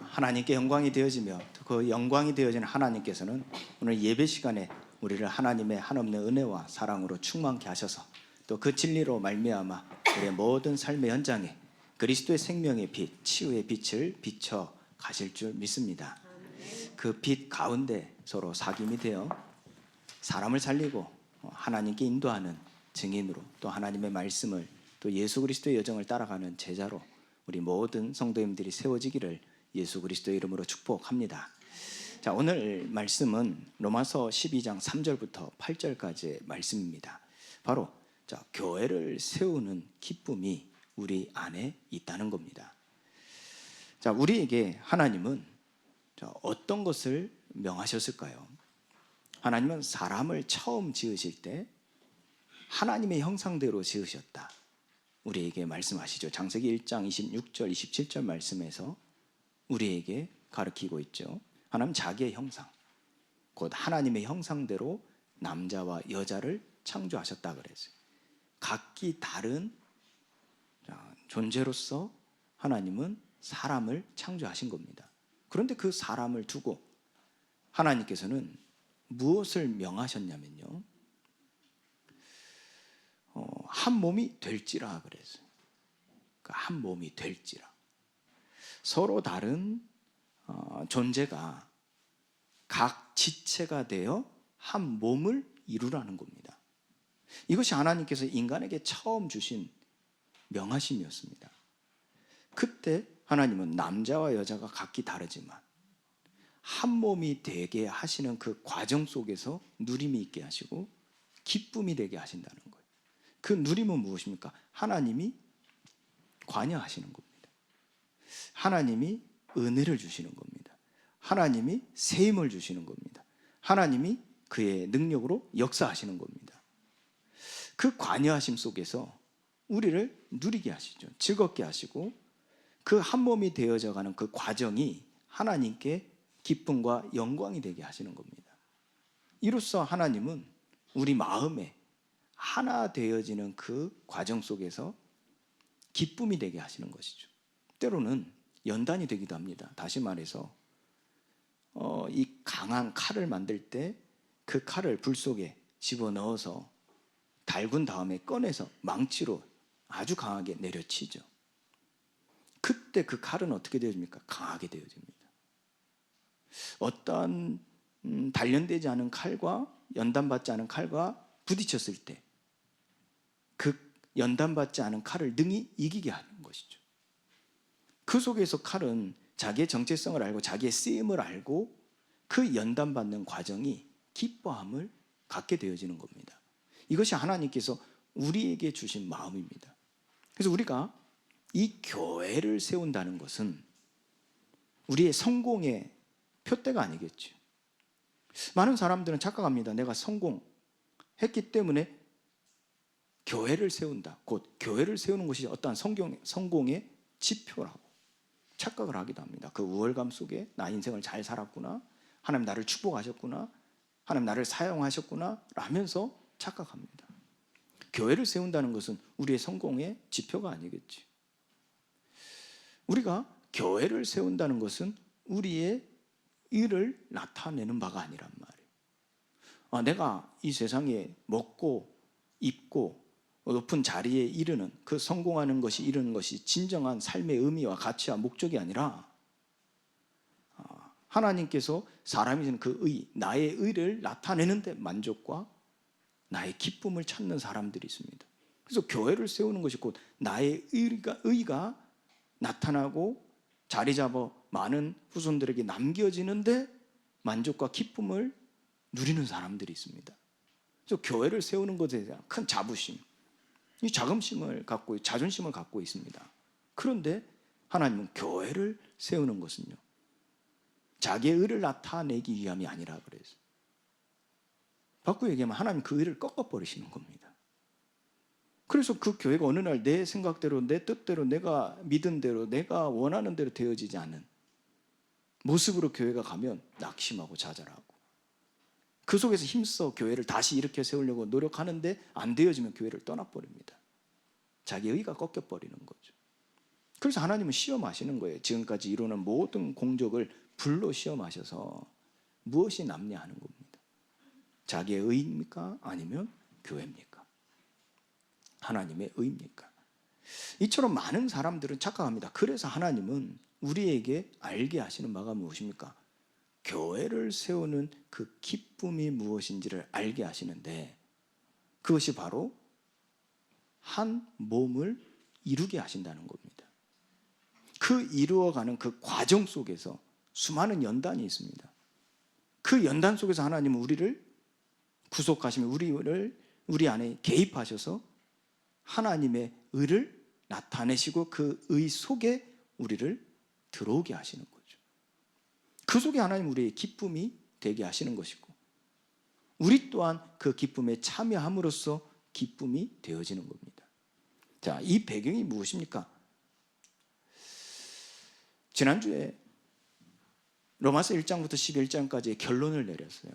하나님께 영광이 되어지며 그 영광이 되어지는 하나님께서는 오늘 예배 시간에 우리를 하나님의 한없는 은혜와 사랑으로 충만케 하셔서 또 그 진리로 말미암아 우리의 모든 삶의 현장에 그리스도의 생명의 빛, 치유의 빛을 비춰 가실 줄 믿습니다. 그 빛 가운데 서로 사귐이 되어 사람을 살리고 하나님께 인도하는 증인으로 또 하나님의 말씀을 또 예수 그리스도의 여정을 따라가는 제자로 우리 모든 성도님들이 세워지기를 예수 그리스도의 이름으로 축복합니다. 자, 오늘 말씀은 로마서 12장 3절부터 8절까지의 말씀입니다. 바로 교회를 세우는 기쁨이 우리 안에 있다는 겁니다. 자, 우리에게 하나님은 어떤 것을 명하셨을까요? 하나님은 사람을 처음 지으실 때 하나님의 형상대로 지으셨다, 우리에게 말씀하시죠. 창세기 1장 26절 27절 말씀에서 우리에게 가르치고 있죠. 하나님 자기의 형상, 곧 하나님의 형상대로 남자와 여자를 창조하셨다 그랬어요. 각기 다른 존재로서 하나님은 사람을 창조하신 겁니다. 그런데 그 사람을 두고 하나님께서는 무엇을 명하셨냐면요, 한 몸이 될지라 그랬어요. 한 몸이 될지라. 서로 다른 존재가 각 지체가 되어 한 몸을 이루라는 겁니다. 이것이 하나님께서 인간에게 처음 주신 명하심이었습니다. 그때 하나님은 남자와 여자가 각기 다르지만 한 몸이 되게 하시는 그 과정 속에서 누림이 있게 하시고 기쁨이 되게 하신다는 거예요. 그 누림은 무엇입니까? 하나님이 관여하시는 겁니다. 하나님이 은혜를 주시는 겁니다. 하나님이 세임을 주시는 겁니다. 하나님이 그의 능력으로 역사하시는 겁니다. 그 관여하심 속에서 우리를 누리게 하시죠. 즐겁게 하시고 그 한 몸이 되어져 가는 그 과정이 하나님께 기쁨과 영광이 되게 하시는 겁니다. 이로써 하나님은 우리 마음에 하나 되어지는 그 과정 속에서 기쁨이 되게 하시는 것이죠. 때로는 연단이 되기도 합니다. 다시 말해서 이 강한 칼을 만들 때 그 칼을 불 속에 집어넣어서 달군 다음에 꺼내서 망치로 아주 강하게 내려치죠. 그때 그 칼은 어떻게 되어집니까? 강하게 되어집니다. 어떠한 단련되지 않은 칼과 연단받지 않은 칼과 부딪혔을 때 그 연단받지 않은 칼을 능히 이기게 하는 것이죠. 그 속에서 칼은 자기의 정체성을 알고 자기의 쓰임을 알고 그 연단받는 과정이 기뻐함을 갖게 되어지는 겁니다. 이것이 하나님께서 우리에게 주신 마음입니다. 그래서 우리가 이 교회를 세운다는 것은 우리의 성공의 표대가 아니겠죠. 많은 사람들은 착각합니다. 내가 성공했기 때문에 교회를 세운다, 곧 교회를 세우는 것이 어떠한 성공의 지표라고 착각을 하기도 합니다. 그 우월감 속에 나 인생을 잘 살았구나, 하나님 나를 축복하셨구나, 하나님 나를 사용하셨구나 라면서 착각합니다. 교회를 세운다는 것은 우리의 성공의 지표가 아니겠지. 우리가 교회를 세운다는 것은 우리의 일을 나타내는 바가 아니란 말이에요. 내가 이 세상에 먹고 입고 높은 자리에 이르는, 그 성공하는 것이, 이루는 것이 진정한 삶의 의미와 가치와 목적이 아니라 하나님께서 사람이 주는 그 의, 나의 의를 나타내는 데 만족과 나의 기쁨을 찾는 사람들이 있습니다. 그래서 교회를 세우는 것이 곧 나의 의가 나타나고 자리 잡아 많은 후손들에게 남겨지는데 만족과 기쁨을 누리는 사람들이 있습니다. 그래서 교회를 세우는 것에 대한 큰 자부심, 이 자긍심을 갖고, 자존심을 갖고 있습니다. 그런데 하나님은 교회를 세우는 것은요, 자기의 의를 나타내기 위함이 아니라 그래서, 바꾸어 얘기하면 하나님 그 의를 꺾어버리시는 겁니다. 그래서 그 교회가 어느 날 내 생각대로, 내 뜻대로, 내가 믿은 대로, 내가 원하는 대로 되어지지 않은 모습으로 교회가 가면 낙심하고 좌절하고, 그 속에서 힘써 교회를 다시 일으켜 세우려고 노력하는데 안 되어지면 교회를 떠나버립니다. 자기 의가 꺾여버리는 거죠. 그래서 하나님은 시험하시는 거예요. 지금까지 이루는 모든 공적을 불로 시험하셔서 무엇이 남냐 하는 겁니다. 자기의 의입니까? 아니면 교회입니까? 하나님의 의입니까? 이처럼 많은 사람들은 착각합니다. 그래서 하나님은 우리에게 알게 하시는 바가 무엇입니까? 교회를 세우는 그 기쁨이 무엇인지를 알게 하시는데, 그것이 바로 한 몸을 이루게 하신다는 겁니다. 그 이루어가는 그 과정 속에서 수많은 연단이 있습니다. 그 연단 속에서 하나님은 우리를 구속하시며 우리 안에 개입하셔서 하나님의 의를 나타내시고 그 의 속에 우리를 들어오게 하시는 거죠. 그 속에 하나님 우리의 기쁨이 되게 하시는 것이고, 우리 또한 그 기쁨에 참여함으로써 기쁨이 되어지는 겁니다. 자, 이 배경이 무엇입니까? 지난주에 로마서 1장부터 11장까지의 결론을 내렸어요.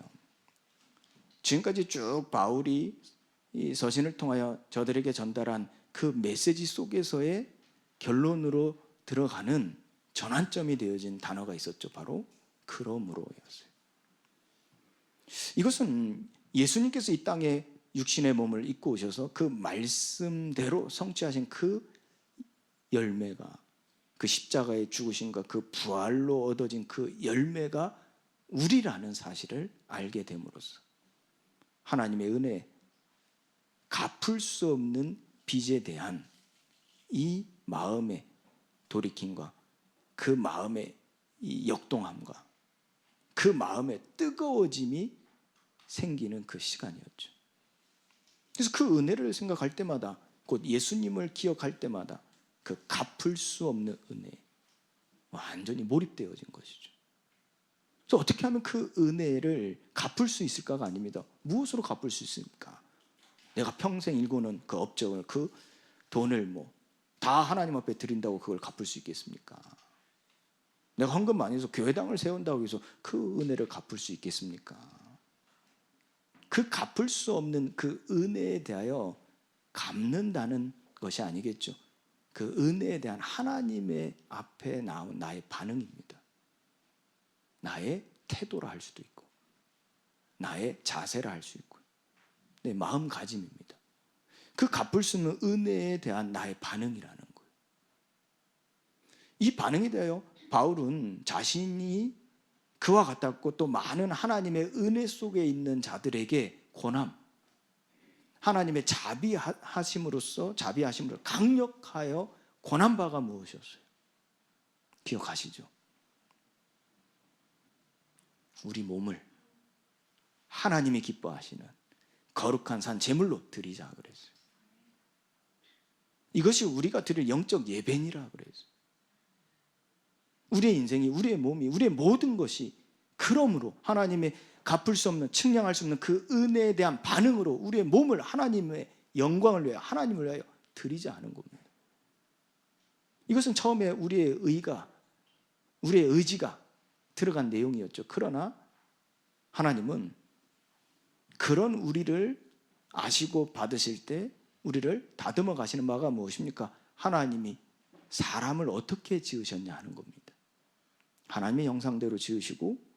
지금까지 쭉 바울이 이 서신을 통하여 저들에게 전달한 그 메시지 속에서의 결론으로 들어가는 전환점이 되어진 단어가 있었죠. 바로 그러므로였어요. 이것은 예수님께서 이 땅에 육신의 몸을 입고 오셔서 그 말씀대로 성취하신 그 열매가, 그 십자가의 죽으심과 그 부활로 얻어진 그 열매가 우리라는 사실을 알게 됨으로써 하나님의 은혜, 갚을 수 없는 빚에 대한 이 마음의 돌이킴과 그 마음의 이 역동함과 그 마음의 뜨거워짐이 생기는 그 시간이었죠. 그래서 그 은혜를 생각할 때마다, 곧 예수님을 기억할 때마다 그 갚을 수 없는 은혜에 완전히 몰입되어진 것이죠. 그래서 어떻게 하면 그 은혜를 갚을 수 있을까가 아닙니다. 무엇으로 갚을 수 있습니까? 내가 평생 일구는 그 업적을, 그 돈을 다 하나님 앞에 드린다고 그걸 갚을 수 있겠습니까? 내가 헌금 많이 해서 교회당을 세운다고 해서 그 은혜를 갚을 수 있겠습니까? 그 갚을 수 없는 그 은혜에 대하여 갚는다는 것이 아니겠죠. 그 은혜에 대한 하나님의 앞에 나온 나의 반응입니다. 나의 태도라 할 수도 있고, 나의 자세라 할 수 있고, 내 마음가짐입니다. 그 갚을 수 없는 은혜에 대한 나의 반응이라는 거예요. 이 반응에 대하여 바울은 자신이 그와 같았고 또 많은 하나님의 은혜 속에 있는 자들에게 권함, 하나님의 자비하심으로 강력하여 권한 바가 무엇이었어요? 기억하시죠? 우리 몸을 하나님이 기뻐하시는 거룩한 산 제물로 드리자 그랬어요. 이것이 우리가 드릴 영적 예배니라 그랬어요. 우리의 인생이, 우리의 몸이, 우리의 모든 것이 그러므로 하나님의 갚을 수 없는, 측량할 수 없는 그 은혜에 대한 반응으로 우리의 몸을 하나님의 영광을 위하여, 하나님을 위하여 드리자 하는 겁니다. 이것은 처음에 우리의 의지가 들어간 내용이었죠. 그러나 하나님은 그런 우리를 아시고 받으실 때 우리를 다듬어 가시는 바가 무엇입니까? 하나님이 사람을 어떻게 지으셨냐 하는 겁니다. 하나님의 형상대로 지으시고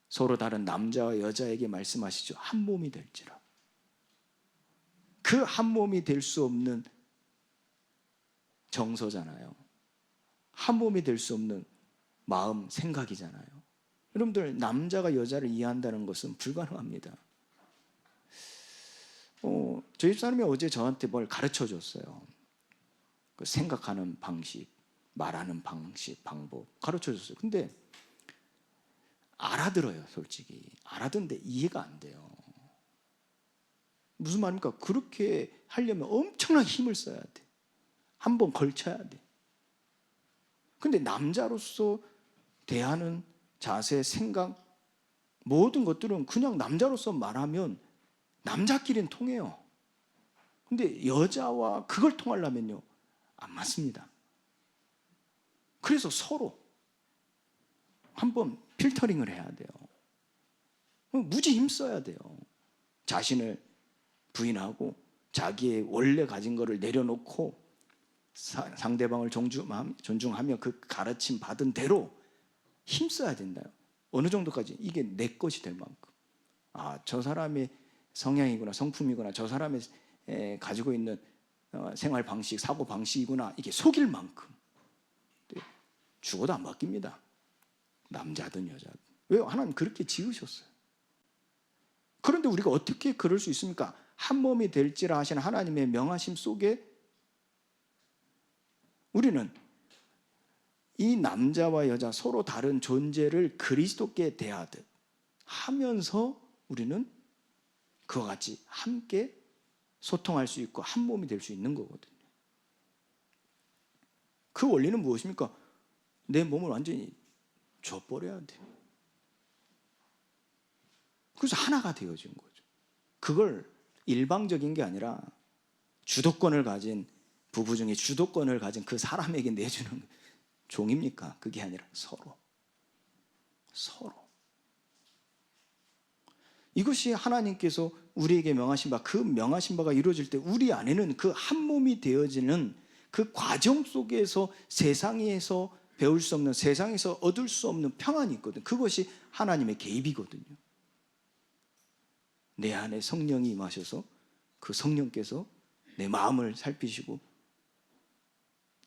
서로 다른 남자와 여자에게 말씀하시죠. 한 몸이 될지라. 그 한 몸이 될 수 없는 정서잖아요. 한 몸이 될 수 없는 마음, 생각이잖아요. 여러분들, 남자가 여자를 이해한다는 것은 불가능합니다. 저희 집사람이 어제 저한테 뭘 가르쳐 줬어요. 그 생각하는 방식, 말하는 방식, 방법 가르쳐 줬어요. 근데 알아들어요. 솔직히 알아듣는데 이해가 안 돼요. 무슨 말입니까? 그렇게 하려면 엄청나게 힘을 써야 돼. 한 번 걸쳐야 돼. 근데 남자로서 대하는 자세, 생각, 모든 것들은 그냥 남자로서 말하면 남자끼리는 통해요. 근데 여자와 그걸 통하려면요, 안 맞습니다. 그래서 서로 한번 필터링을 해야 돼요. 무지 힘써야 돼요. 자신을 부인하고 자기의 원래 가진 것을 내려놓고 상대방을 존중하며 그 가르침 받은 대로 힘써야 된다. 어느 정도까지? 이게 내 것이 될 만큼. 저 사람의 성향이구나, 성품이구나, 저 사람의 가지고 있는 생활 방식, 사고 방식이구나, 이게 속일 만큼. 죽어도 안 바뀝니다. 남자든 여자든. 왜요? 하나님 그렇게 지으셨어요. 그런데 우리가 어떻게 그럴 수 있습니까? 한 몸이 될지라 하시는 하나님의 명하심 속에 우리는 이 남자와 여자 서로 다른 존재를 그리스도께 대하듯 하면서 우리는 그와 같이 함께 소통할 수 있고 한 몸이 될 수 있는 거거든요. 그 원리는 무엇입니까? 내 몸을 완전히 줘버려야 돼요. 그래서 하나가 되어진 거죠. 그걸 일방적인 게 아니라 주도권을 가진 부부 중에 주도권을 가진 그 사람에게 내주는 종입니까? 그게 아니라 서로. 이것이 하나님께서 우리에게 명하신 바, 그 명하신 바가 이루어질 때 우리 안에는 그 한 몸이 되어지는 그 과정 속에서 세상에서 배울 수 없는, 세상에서 얻을 수 없는 평안이 있거든요. 그것이 하나님의 개입이거든요. 내 안에 성령이 임하셔서 그 성령께서 내 마음을 살피시고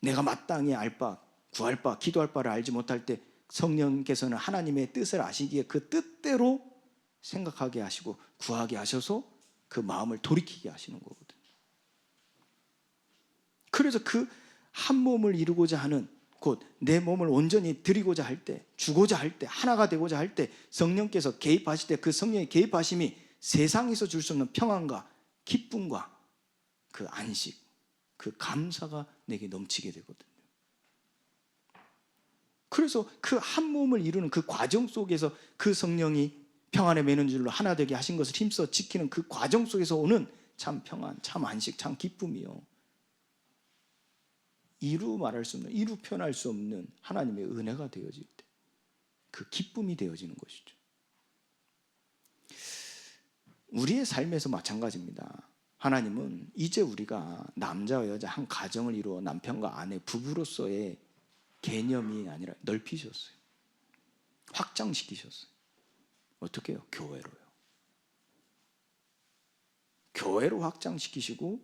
내가 마땅히 알 바, 구할 바, 기도할 바를 알지 못할 때 성령께서는 하나님의 뜻을 아시기에 그 뜻대로 생각하게 하시고 구하게 하셔서 그 마음을 돌이키게 하시는 거거든요. 그래서 그 한 몸을 이루고자 하는, 곧 내 몸을 온전히 드리고자 할 때, 주고자 할 때, 하나가 되고자 할 때 성령께서 개입하실 때 그 성령의 개입하심이 세상에서 줄 수 없는 평안과 기쁨과 그 안식, 그 감사가 내게 넘치게 되거든요. 그래서 그 한 몸을 이루는 그 과정 속에서 그 성령이 평안에 매는 줄로 하나 되게 하신 것을 힘써 지키는 그 과정 속에서 오는 참 평안, 참 안식, 참 기쁨이요. 이루 말할 수 없는, 이루 표현할 수 없는 하나님의 은혜가 되어질 때 그 기쁨이 되어지는 것이죠. 우리의 삶에서 마찬가지입니다. 하나님은 이제 우리가 남자와 여자 한 가정을 이루어 남편과 아내, 부부로서의 개념이 아니라 넓히셨어요. 확장시키셨어요. 어떻게 해요? 교회로요. 교회로 확장시키시고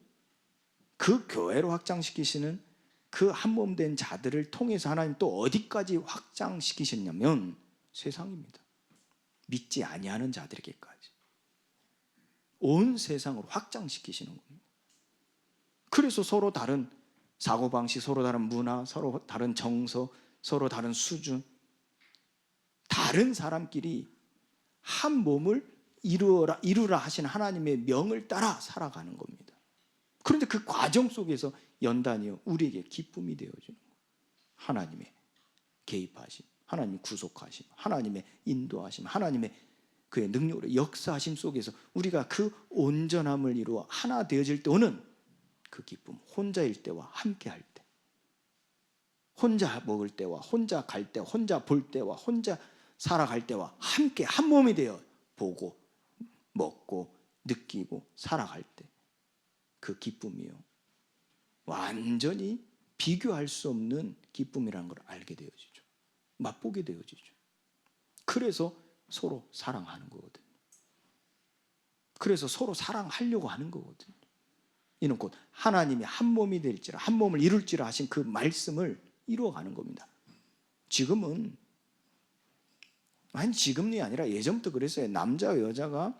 그 교회로 확장시키시는 그 한 몸 된 자들을 통해서 하나님 또 어디까지 확장시키셨냐면 세상입니다. 믿지 아니하는 자들에게까지 온 세상으로 확장시키시는 겁니다. 그래서 서로 다른 사고방식, 서로 다른 문화, 서로 다른 정서, 서로 다른 수준, 다른 사람끼리 한 몸을 이루라 하신 하나님의 명을 따라 살아가는 겁니다. 그런데 그 과정 속에서 연단이요 우리에게 기쁨이 되어지는 거예요. 하나님의 개입하심, 하나님의 구속하심, 하나님의 인도하심, 하나님의 그의 능력으로 역사하심 속에서 우리가 그 온전함을 이루어 하나 되어질 때 오는 그 기쁨, 혼자일 때와 함께 할 때, 혼자 먹을 때와 혼자 갈 때, 혼자 볼 때와 혼자 살아갈 때와 함께 한 몸이 되어 보고 먹고 느끼고 살아갈 때 그 기쁨이요 완전히 비교할 수 없는 기쁨이라는 걸 알게 되어지죠. 맛보게 되어지죠. 그래서 서로 사랑하는 거거든요. 그래서 서로 사랑하려고 하는 거거든요. 이는 곧 하나님이 한 몸이 될지라, 한 몸을 이룰지라 하신 그 말씀을 이루어가는 겁니다. 지금은, 아니 지금이 아니라 예전부터 그랬어요. 남자와 여자가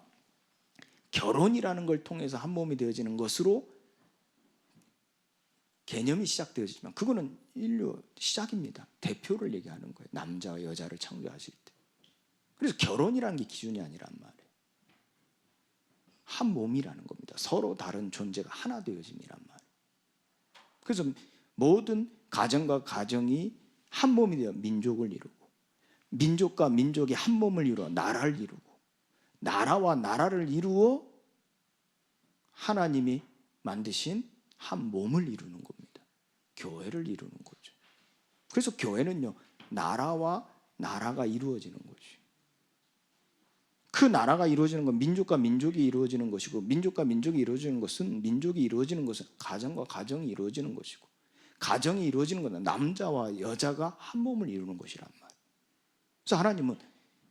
결혼이라는 걸 통해서 한 몸이 되어지는 것으로 개념이 시작되어지지만 그거는 인류 시작입니다. 대표를 얘기하는 거예요. 남자와 여자를 창조하실 때. 그래서 결혼이라는 게 기준이 아니란 말이에요. 한 몸이라는 겁니다. 서로 다른 존재가 하나 되어짐이란 말이에요. 그래서 모든 가정과 가정이 한 몸이 되어 민족을 이루고, 민족과 민족이 한 몸을 이루어 나라를 이루고, 나라와 나라를 이루어 하나님이 만드신 한 몸을 이루는 겁니다. 교회를 이루는 거죠. 그래서 교회는요 나라와 나라가 이루어지는 거죠. 그 나라가 이루어지는 건 민족과 민족이 이루어지는 것이고, 민족과 민족이 이루어지는 것은, 민족이 이루어지는 것은 가정과 가정이 이루어지는 것이고, 가정이 이루어지는 것은 남자와 여자가 한 몸을 이루는 것이란 말이에요. 그래서 하나님은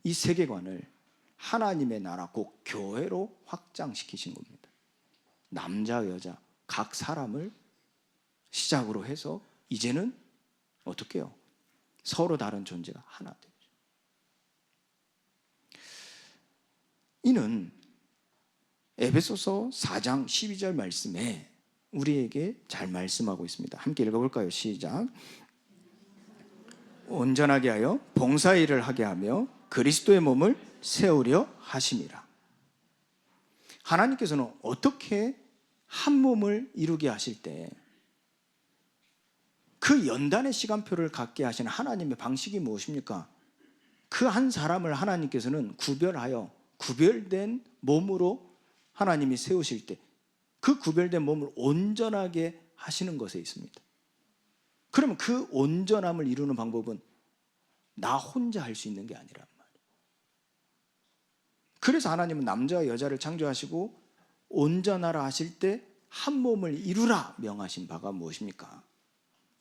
이 세계관을 하나님의 나라 곧 교회로 확장시키신 겁니다. 남자 여자 각 사람을 시작으로 해서 이제는 어떻게 해요? 서로 다른 존재가 하나 되죠. 이는 에베소서 4장 12절 말씀에 우리에게 잘 말씀하고 있습니다. 함께 읽어볼까요? 시작. 온전하게 하여 봉사일을 하게 하며 그리스도의 몸을 세우려 하심이라. 하나님께서는 어떻게 한 몸을 이루게 하실 때 그 연단의 시간표를 갖게 하시는 하나님의 방식이 무엇입니까? 그 한 사람을 하나님께서는 구별하여 구별된 몸으로 하나님이 세우실 때 그 구별된 몸을 온전하게 하시는 것에 있습니다. 그러면 그 온전함을 이루는 방법은 나 혼자 할 수 있는 게 아니란 말이에요. 그래서 하나님은 남자와 여자를 창조하시고 온전하라 하실 때 한 몸을 이루라 명하신 바가 무엇입니까?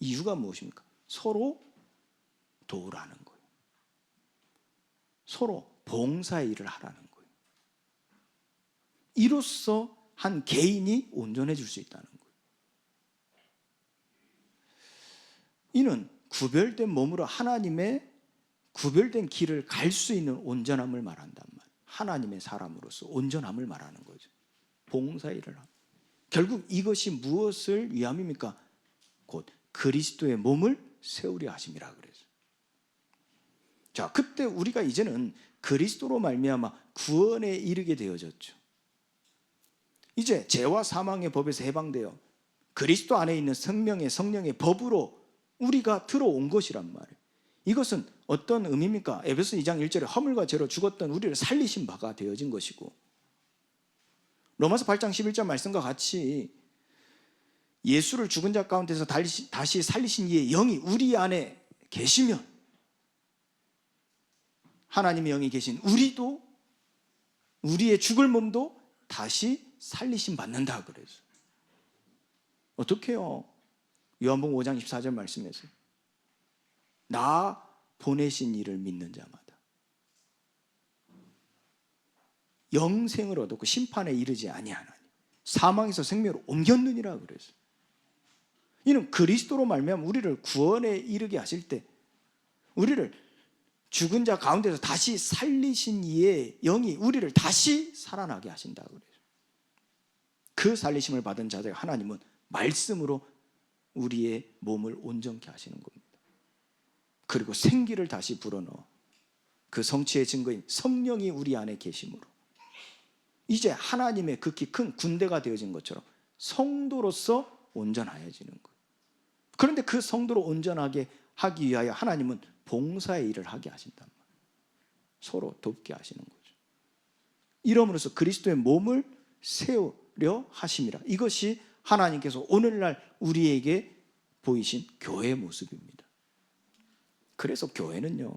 이유가 무엇입니까? 서로 도우라는 거예요. 서로 봉사의 일을 하라는 거예요. 이로써 한 개인이 온전해질 수 있다는 거예요. 이는 구별된 몸으로 하나님의 구별된 길을 갈 수 있는 온전함을 말한단 말이에요. 하나님의 사람으로서 온전함을 말하는 거죠. 봉사의 일을 하고. 결국 이것이 무엇을 위함입니까? 곧 그리스도의 몸을 세우려 하심이라 그래서. 자, 그때 우리가 이제는 그리스도로 말미암아 구원에 이르게 되어졌죠. 이제 죄와 사망의 법에서 해방되어 그리스도 안에 있는 생명의 성령의 법으로 우리가 들어온 것이란 말이에요. 이것은 어떤 의미입니까? 에베소 2장 1절에 허물과 죄로 죽었던 우리를 살리신 바가 되어진 것이고, 로마서 8장 11절 말씀과 같이 예수를 죽은 자 가운데서 다시 살리신 이의 영이 우리 안에 계시면 하나님의 영이 계신 우리도 우리의 죽을 몸도 다시 살리심 받는다 그래서. 어떻게 해요? 요한복음 5장 24절 말씀에서 나 보내신 이를 믿는 자마다 영생을 얻었고 심판에 이르지 아니하나니 사망에서 생명으로 옮겼느니라 그래서. 이는 그리스도로 말미암아 우리를 구원에 이르게 하실 때 우리를 죽은 자 가운데서 다시 살리신 이의 영이 우리를 다시 살아나게 하신다 그래요. 그 살리심을 받은 자들 하나님은 말씀으로 우리의 몸을 온전케 하시는 겁니다. 그리고 생기를 다시 불어넣어 그 성취의 증거인 성령이 우리 안에 계심으로 이제 하나님의 극히 큰 군대가 되어진 것처럼 성도로서 온전하여지는 거예요. 그런데 그 성도로 온전하게 하기 위하여 하나님은 봉사의 일을 하게 하신단 말이에요. 서로 돕게 하시는 거죠. 이러므로써 그리스도의 몸을 세우려 하심이라. 이것이 하나님께서 오늘날 우리에게 보이신 교회의 모습입니다. 그래서 교회는요,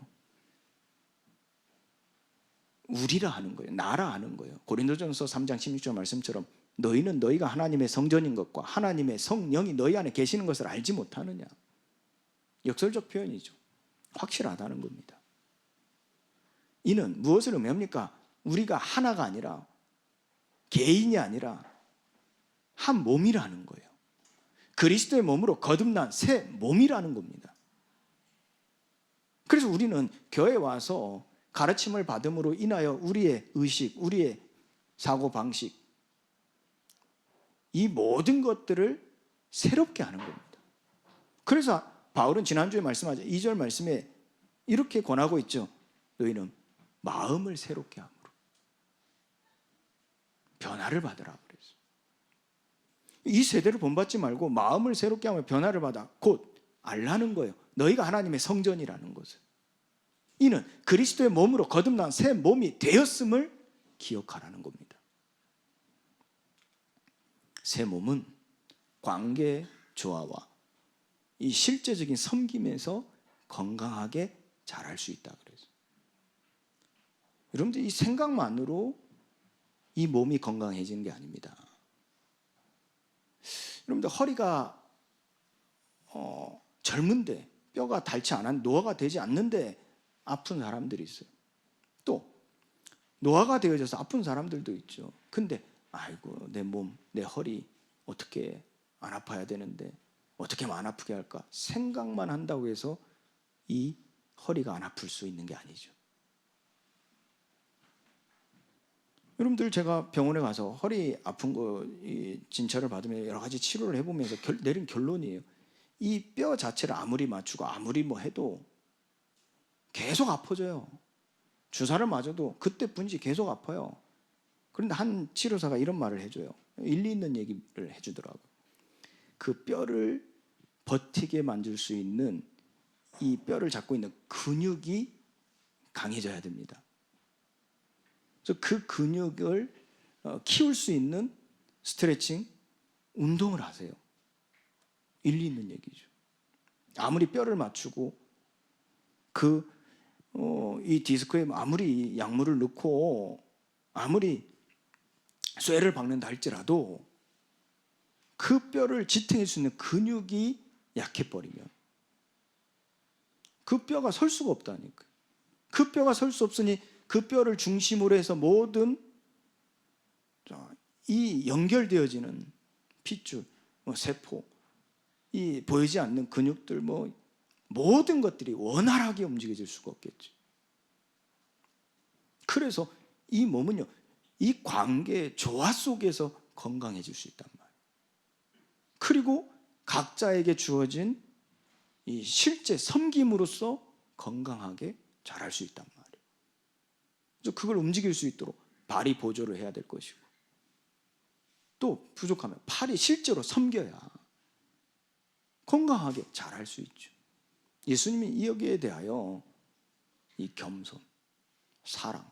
우리라 하는 거예요. 나라 하는 거예요. 고린도전서 3장 16절 말씀처럼 너희는 너희가 하나님의 성전인 것과 하나님의 성령이 너희 안에 계시는 것을 알지 못하느냐. 역설적 표현이죠. 확실하다는 겁니다. 이는 무엇을 의미합니까? 우리가 하나가 아니라 개인이 아니라 한 몸이라는 거예요. 그리스도의 몸으로 거듭난 새 몸이라는 겁니다. 그래서 우리는 교회에 와서 가르침을 받음으로 인하여 우리의 의식, 우리의 사고방식, 이 모든 것들을 새롭게 하는 겁니다. 그래서 바울은 지난주에 말씀하죠. 2절 말씀에 이렇게 권하고 있죠. 너희는 마음을 새롭게 함으로 변화를 받으라 그래서. 이 세대를 본받지 말고 마음을 새롭게 하며 변화를 받아 곧 알라는 거예요. 너희가 하나님의 성전이라는 것을. 이는 그리스도의 몸으로 거듭난 새 몸이 되었음을 기억하라는 겁니다. 새 몸은 관계 조화와 이 실제적인 섬김에서 건강하게 자랄 수 있다 그래서. 여러분들 이 생각만으로 이 몸이 건강해지는 게 아닙니다. 여러분들 허리가 젊은데 뼈가 닳지 않았, 노화가 되지 않는데 아픈 사람들이 있어요. 또 노화가 되어져서 아픈 사람들도 있죠. 근데 아이고 내 몸, 내 허리 어떻게 안 아파야 되는데 어떻게 하면 안 아프게 할까 생각만 한다고 해서 이 허리가 안 아플 수 있는 게 아니죠. 여러분들, 제가 병원에 가서 허리 아픈 거 진찰을 받으면 여러 가지 치료를 해보면서 내린 결론이에요. 이 뼈 자체를 아무리 맞추고 아무리 뭐 해도 계속 아파져요. 주사를 맞아도 그때뿐이지 계속 아파요. 그런데 한 치료사가 이런 말을 해줘요. 일리 있는 얘기를 해주더라고요. 그 뼈를 버티게 만들 수 있는 이 뼈를 잡고 있는 근육이 강해져야 됩니다. 그래서 그 근육을 키울 수 있는 스트레칭, 운동을 하세요. 일리 있는 얘기죠. 아무리 뼈를 맞추고 이 디스크에 아무리 약물을 넣고 아무리 쇠를 박는다 할지라도 그 뼈를 지탱할 수 있는 근육이 약해버리면 그 뼈가 설 수가 없다니까요. 그 뼈가 설 수 없으니 그 뼈를 중심으로 해서 모든 이 연결되어지는 핏줄, 세포, 이 보이지 않는 근육들, 모든 것들이 원활하게 움직여질 수가 없겠죠. 그래서 이 몸은요, 이 관계 조화 속에서 건강해질 수 있단 말이에요. 그리고 각자에게 주어진 이 실제 섬김으로써 건강하게 자랄 수 있단 말이에요. 그래서 그걸 움직일 수 있도록 발이 보조를 해야 될 것이고, 또 부족하면 팔이 실제로 섬겨야 건강하게 자랄 수 있죠. 예수님이 여기에 대하여 이 겸손, 사랑,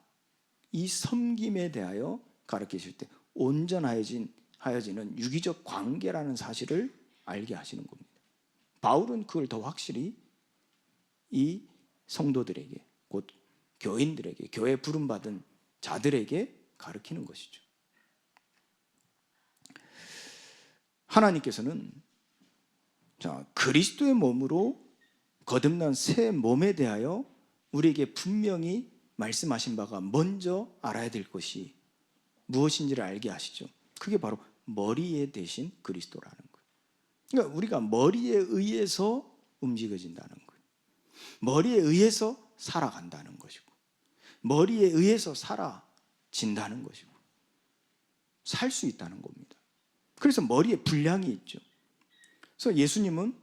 이 섬김에 대하여 가르치실 때 온전하여지는 유기적 관계라는 사실을 알게 하시는 겁니다. 바울은 그걸 더 확실히 이 성도들에게, 곧 교인들에게, 교회 부름받은 자들에게 가르치는 것이죠. 하나님께서는 그리스도의 몸으로 거듭난 새 몸에 대하여 우리에게 분명히 말씀하신 바가 먼저 알아야 될 것이 무엇인지를 알게 하시죠. 그게 바로 머리에 대신 그리스도라는 거예요. 그러니까 우리가 머리에 의해서 움직여진다는 거예요. 머리에 의해서 살아간다는 것이고, 머리에 의해서 살아진다는 것이고, 살 수 있다는 겁니다. 그래서 머리에 분량이 있죠. 그래서 예수님은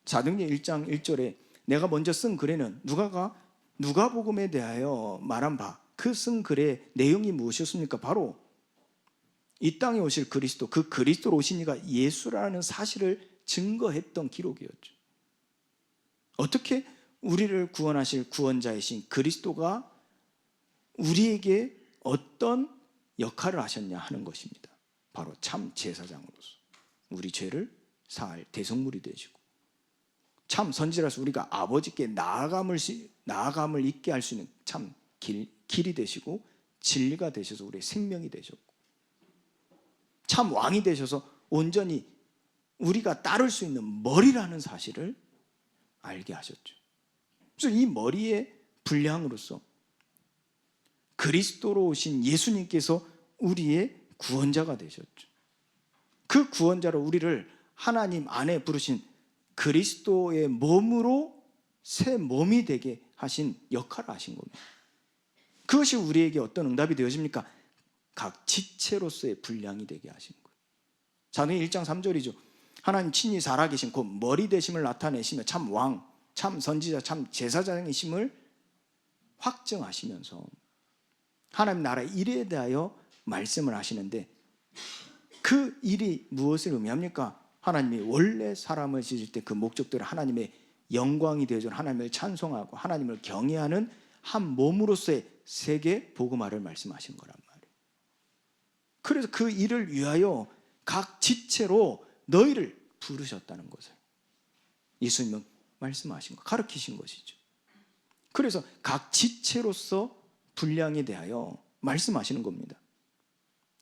사도행전 1장 1절에 내가 먼저 쓴 글에는 누가복음에 대하여 말한 바, 그 쓴 글의 내용이 무엇이었습니까? 바로 이 땅에 오실 그리스도, 그 그리스도로 오신 이가 예수라는 사실을 증거했던 기록이었죠. 어떻게 우리를 구원하실 구원자이신 그리스도가 우리에게 어떤 역할을 하셨냐 하는 것입니다. 바로 참 제사장으로서 우리 죄를 사할 대속물이 되시고, 참 선지자로서 우리가 아버지께 나아감을 있게 할 수 있는 참 길이 되시고, 진리가 되셔서 우리의 생명이 되셨고, 참 왕이 되셔서 온전히 우리가 따를 수 있는 머리라는 사실을 알게 하셨죠. 그래서 이 머리의 분량으로서 그리스도로 오신 예수님께서 우리의 구원자가 되셨죠. 그 구원자로 우리를 하나님 안에 부르신 그리스도의 몸으로 새 몸이 되게 하신 역할을 하신 겁니다. 그것이 우리에게 어떤 응답이 되어집니까? 각 지체로서의 분량이 되게 하신 거예요. 사도행전 1장 3절이죠. 하나님 친히 살아계신 곧 머리 되심을 나타내시며 참 왕, 참 선지자, 참 제사장이심을 확증하시면서 하나님 나라의 일에 대하여 말씀을 하시는데, 그 일이 무엇을 의미합니까? 하나님이 원래 사람을 지을 때 그 목적대로 하나님의 영광이 되어준 하나님을 찬송하고 하나님을 경외하는 한 몸으로서의 세계 복음화를 말씀하신 거란 말이에요. 그래서 그 일을 위하여 각 지체로 너희를 부르셨다는 것을 예수님은 말씀하신 거, 가르치신 것이죠. 그래서 각 지체로서 분량에 대하여 말씀하시는 겁니다.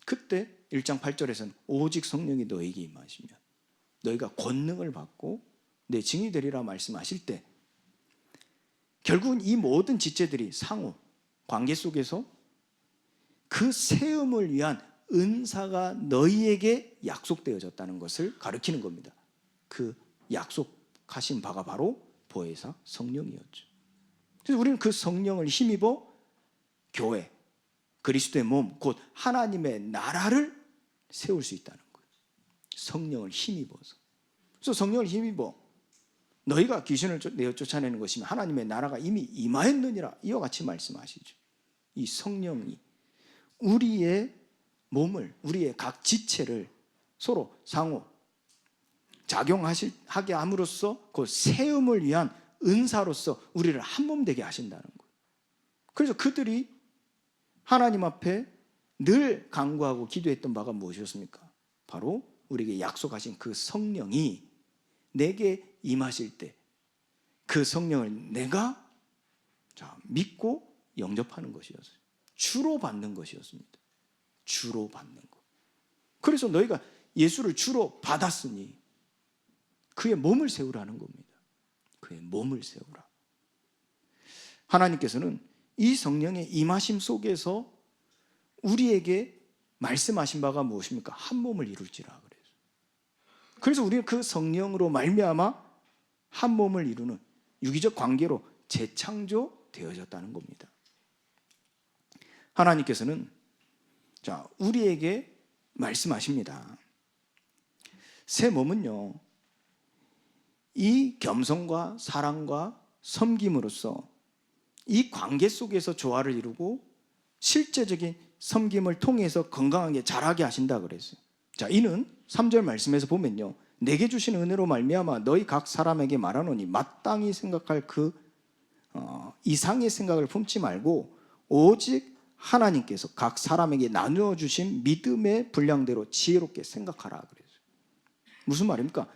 그때 1장 8절에서는 오직 성령이 너에게 임하시면 너희가 권능을 받고 내 증인이 되리라 말씀하실 때 결국은 이 모든 지체들이 상호 관계 속에서 그 세움을 위한 은사가 너희에게 약속되어졌다는 것을 가리키는 겁니다. 그 약속하신 바가 바로 보혜사 성령이었죠. 그래서 우리는 그 성령을 힘입어 교회, 그리스도의 몸, 곧 하나님의 나라를 세울 수 있다는 거예요. 성령을 힘입어서. 그래서 성령을 힘입어 너희가 귀신을 내어 쫓아내는 것이면 하나님의 나라가 이미 임하였느니라 이와 같이 말씀하시죠. 이 성령이 우리의 몸을, 우리의 각 지체를 서로 상호 작용하게 함으로써 그 세움을 위한 은사로서 우리를 한 몸 되게 하신다는 거예요. 그래서 그들이 하나님 앞에 늘 간구하고 기도했던 바가 무엇이었습니까? 바로 우리에게 약속하신 그 성령이 내게 임하실 때 그 성령을 내가 믿고 영접하는 것이었어요. 주로 받는 것이었습니다. 주로 받는 것. 그래서 너희가 예수를 주로 받았으니 그의 몸을 세우라는 겁니다. 그의 몸을 세우라. 하나님께서는 이 성령의 임하심 속에서 우리에게 말씀하신 바가 무엇입니까? 한 몸을 이룰지라 그래요. 그래서 우리는 그 성령으로 말미암아 한 몸을 이루는 유기적 관계로 재창조되어졌다는 겁니다. 하나님께서는 우리에게 말씀하십니다. 새 몸은요, 이 겸손과 사랑과 섬김으로써 이 관계 속에서 조화를 이루고 실제적인 섬김을 통해서 건강하게 자라게 하신다 그랬어요. 이는 3절 말씀에서 보면요, 내게 주신 은혜로 말미암아 너희 각 사람에게 말하노니 마땅히 생각할 그 이상의 생각을 품지 말고 오직 하나님께서 각 사람에게 나누어 주신 믿음의 분량대로 지혜롭게 생각하라 그랬어요. 무슨 말입니까?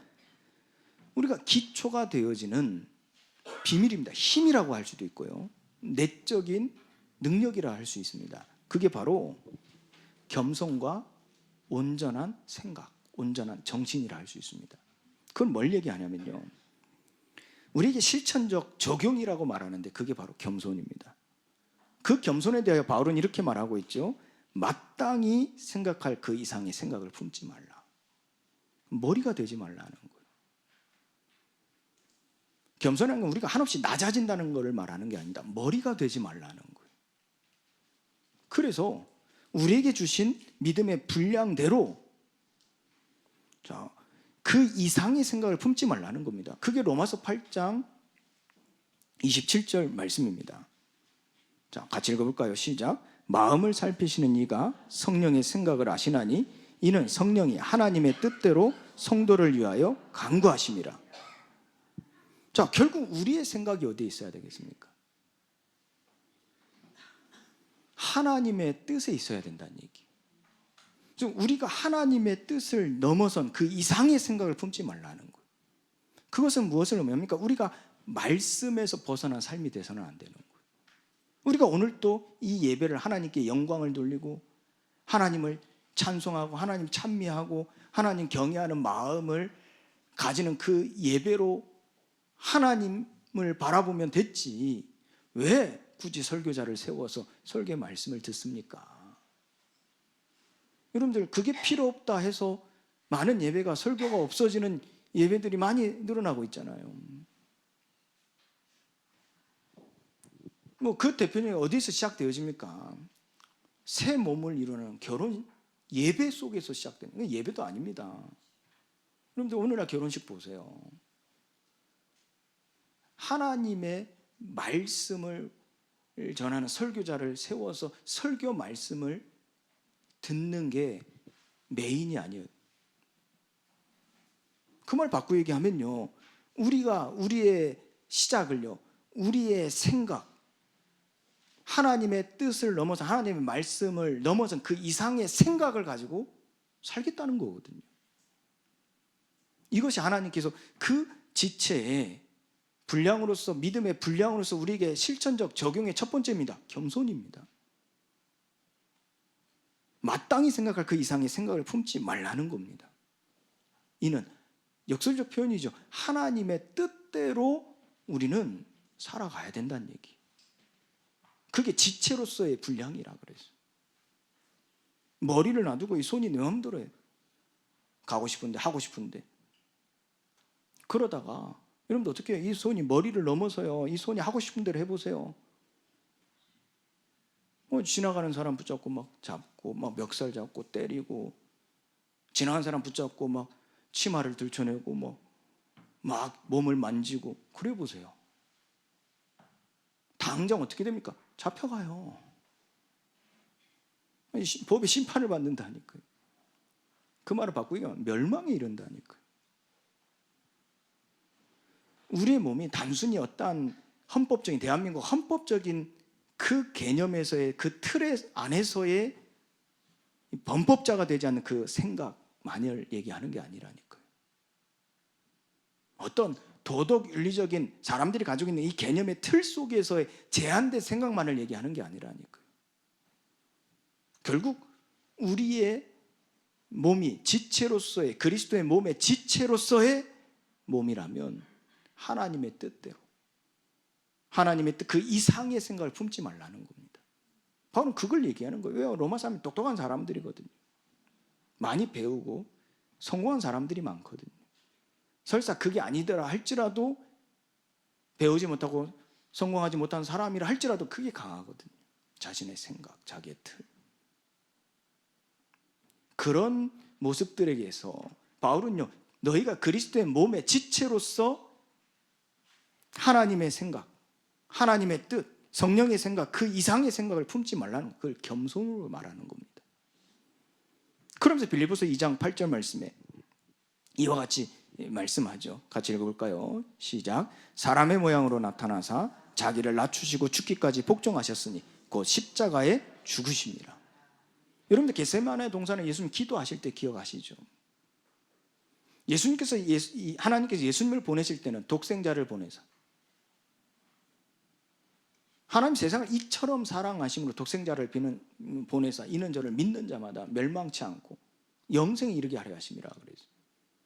우리가 기초가 되어지는 비밀입니다. 힘이라고 할 수도 있고요, 내적인 능력이라 할 수 있습니다. 그게 바로 겸손과 온전한 생각, 온전한 정신이라 할 수 있습니다. 그건 뭘 얘기하냐면요, 우리에게 실천적 적용이라고 말하는데 그게 바로 겸손입니다. 그 겸손에 대하여 바울은 이렇게 말하고 있죠. 마땅히 생각할 그 이상의 생각을 품지 말라. 머리가 되지 말라는 거예요. 겸손한 건 우리가 한없이 낮아진다는 것을 말하는 게 아니다. 머리가 되지 말라는 거예요. 그래서 우리에게 주신 믿음의 분량대로 그 이상의 생각을 품지 말라는 겁니다. 그게 로마서 8장 27절 말씀입니다. 같이 읽어볼까요? 시작. 마음을 살피시는 이가 성령의 생각을 아시나니 이는 성령이 하나님의 뜻대로 성도를 위하여 간구하심이라. 결국 우리의 생각이 어디에 있어야 되겠습니까? 하나님의 뜻에 있어야 된다는 얘기. 우리가 하나님의 뜻을 넘어선 그 이상의 생각을 품지 말라는 거예요. 그것은 무엇을 의미합니까? 우리가 말씀에서 벗어난 삶이 돼서는 안 되는 거예요. 우리가 오늘도 이 예배를 하나님께 영광을 돌리고 하나님을 찬송하고 하나님 찬미하고 하나님 경외하는 마음을 가지는 그 예배로 하나님을 바라보면 됐지, 왜 굳이 설교자를 세워서 설교 말씀을 듣습니까? 여러분들, 그게 필요 없다 해서 많은 예배가, 설교가 없어지는 예배들이 많이 늘어나고 있잖아요. 그 대표적인 어디서 시작되어집니까? 새 몸을 이루는 결혼 예배 속에서 시작되는 게 예배도 아닙니다. 여러분들, 오늘날 결혼식 보세요. 하나님의 말씀을 전하는 설교자를 세워서 설교 말씀을 듣는 게 메인이 아니에요. 그 말 바꾸어 얘기하면요, 우리가 우리의 시작을요, 우리의 생각, 하나님의 뜻을 넘어서 하나님의 말씀을 넘어선 그 이상의 생각을 가지고 살겠다는 거거든요. 이것이 하나님께서 그 지체의 분량으로서, 믿음의 분량으로서 우리에게 실천적 적용의 첫 번째입니다. 겸손입니다. 마땅히 생각할 그 이상의 생각을 품지 말라는 겁니다. 이는 역설적 표현이죠. 하나님의 뜻대로 우리는 살아가야 된다는 얘기. 그게 지체로서의 분량이라 그래서. 머리를 놔두고 이 손이 내 마음대로 해. 가고 싶은데, 하고 싶은데. 그러다가 여러분들 어떻게 해요? 이 손이 머리를 넘어서요. 이 손이 하고 싶은 대로 해보세요. 지나가는 사람 붙잡고 막 잡고 막 멱살 잡고 때리고, 지나가는 사람 붙잡고 막 치마를 들춰내고 막 몸을 만지고 그래 보세요. 당장 어떻게 됩니까? 잡혀가요. 법의 심판을 받는다니까요. 그 말을 바꾸기가 멸망에 이른다니까요. 우리의 몸이 단순히 어떠한 헌법적인, 대한민국 헌법적인 그 개념에서의 그 틀 안에서의 범법자가 되지 않는 그 생각만을 얘기하는 게 아니라니까요. 어떤 도덕 윤리적인 사람들이 가지고 있는 이 개념의 틀 속에서의 제한된 생각만을 얘기하는 게 아니라니까요. 결국 우리의 몸이 지체로서의, 그리스도의 몸의 지체로서의 몸이라면 하나님의 뜻대로, 하나님의 뜻 그 이상의 생각을 품지 말라는 겁니다. 바로 그걸 얘기하는 거예요. 왜요? 로마 사람이 똑똑한 사람들이거든요. 많이 배우고 성공한 사람들이 많거든요. 설사 그게 아니더라 할지라도, 배우지 못하고 성공하지 못한 사람이라 할지라도 그게 강하거든요. 자신의 생각, 자기의 틀. 그런 모습들에게서 바울은요, 너희가 그리스도의 몸의 지체로서 하나님의 생각, 하나님의 뜻, 성령의 생각, 그 이상의 생각을 품지 말라는, 그걸 겸손으로 말하는 겁니다. 그러면서 빌립보서 2장 8절 말씀에 이와 같이 말씀하죠. 같이 읽어볼까요? 시작. 사람의 모양으로 나타나사 자기를 낮추시고 죽기까지 복종하셨으니 곧 십자가에 죽으심이라. 여러분들 겟세마네 동산에 예수님 기도하실 때 기억하시죠? 예수님께서 하나님께서 예수님을 보내실 때는 독생자를 보내서, 하나님 세상을 이처럼 사랑하심으로 독생자를 보내사 이는 저를 믿는 자마다 멸망치 않고 영생에 이르게 하려 하심이라 그래서,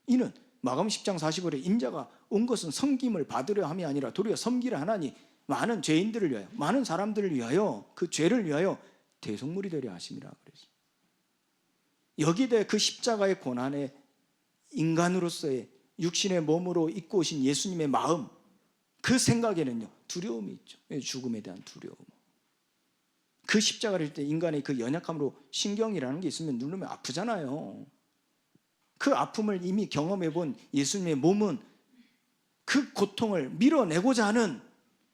이는 마가음 10장 40절에 인자가 온 것은 섬김을 받으려 함이 아니라 도리어 섬기려 하나니 많은 죄인들을 위하여, 많은 사람들을 위하여, 그 죄를 위하여 대속물이 되려 하심이라 그래서, 여기에 대해 그 십자가의 고난에 인간으로서의 육신의 몸으로 입고 오신 예수님의 마음, 그 생각에는요 두려움이 있죠. 죽음에 대한 두려움. 그 십자가를 질 때 인간의 그 연약함으로 신경이라는 게 있으면 누르면 아프잖아요. 그 아픔을 이미 경험해 본 예수님의 몸은 그 고통을 밀어내고자 하는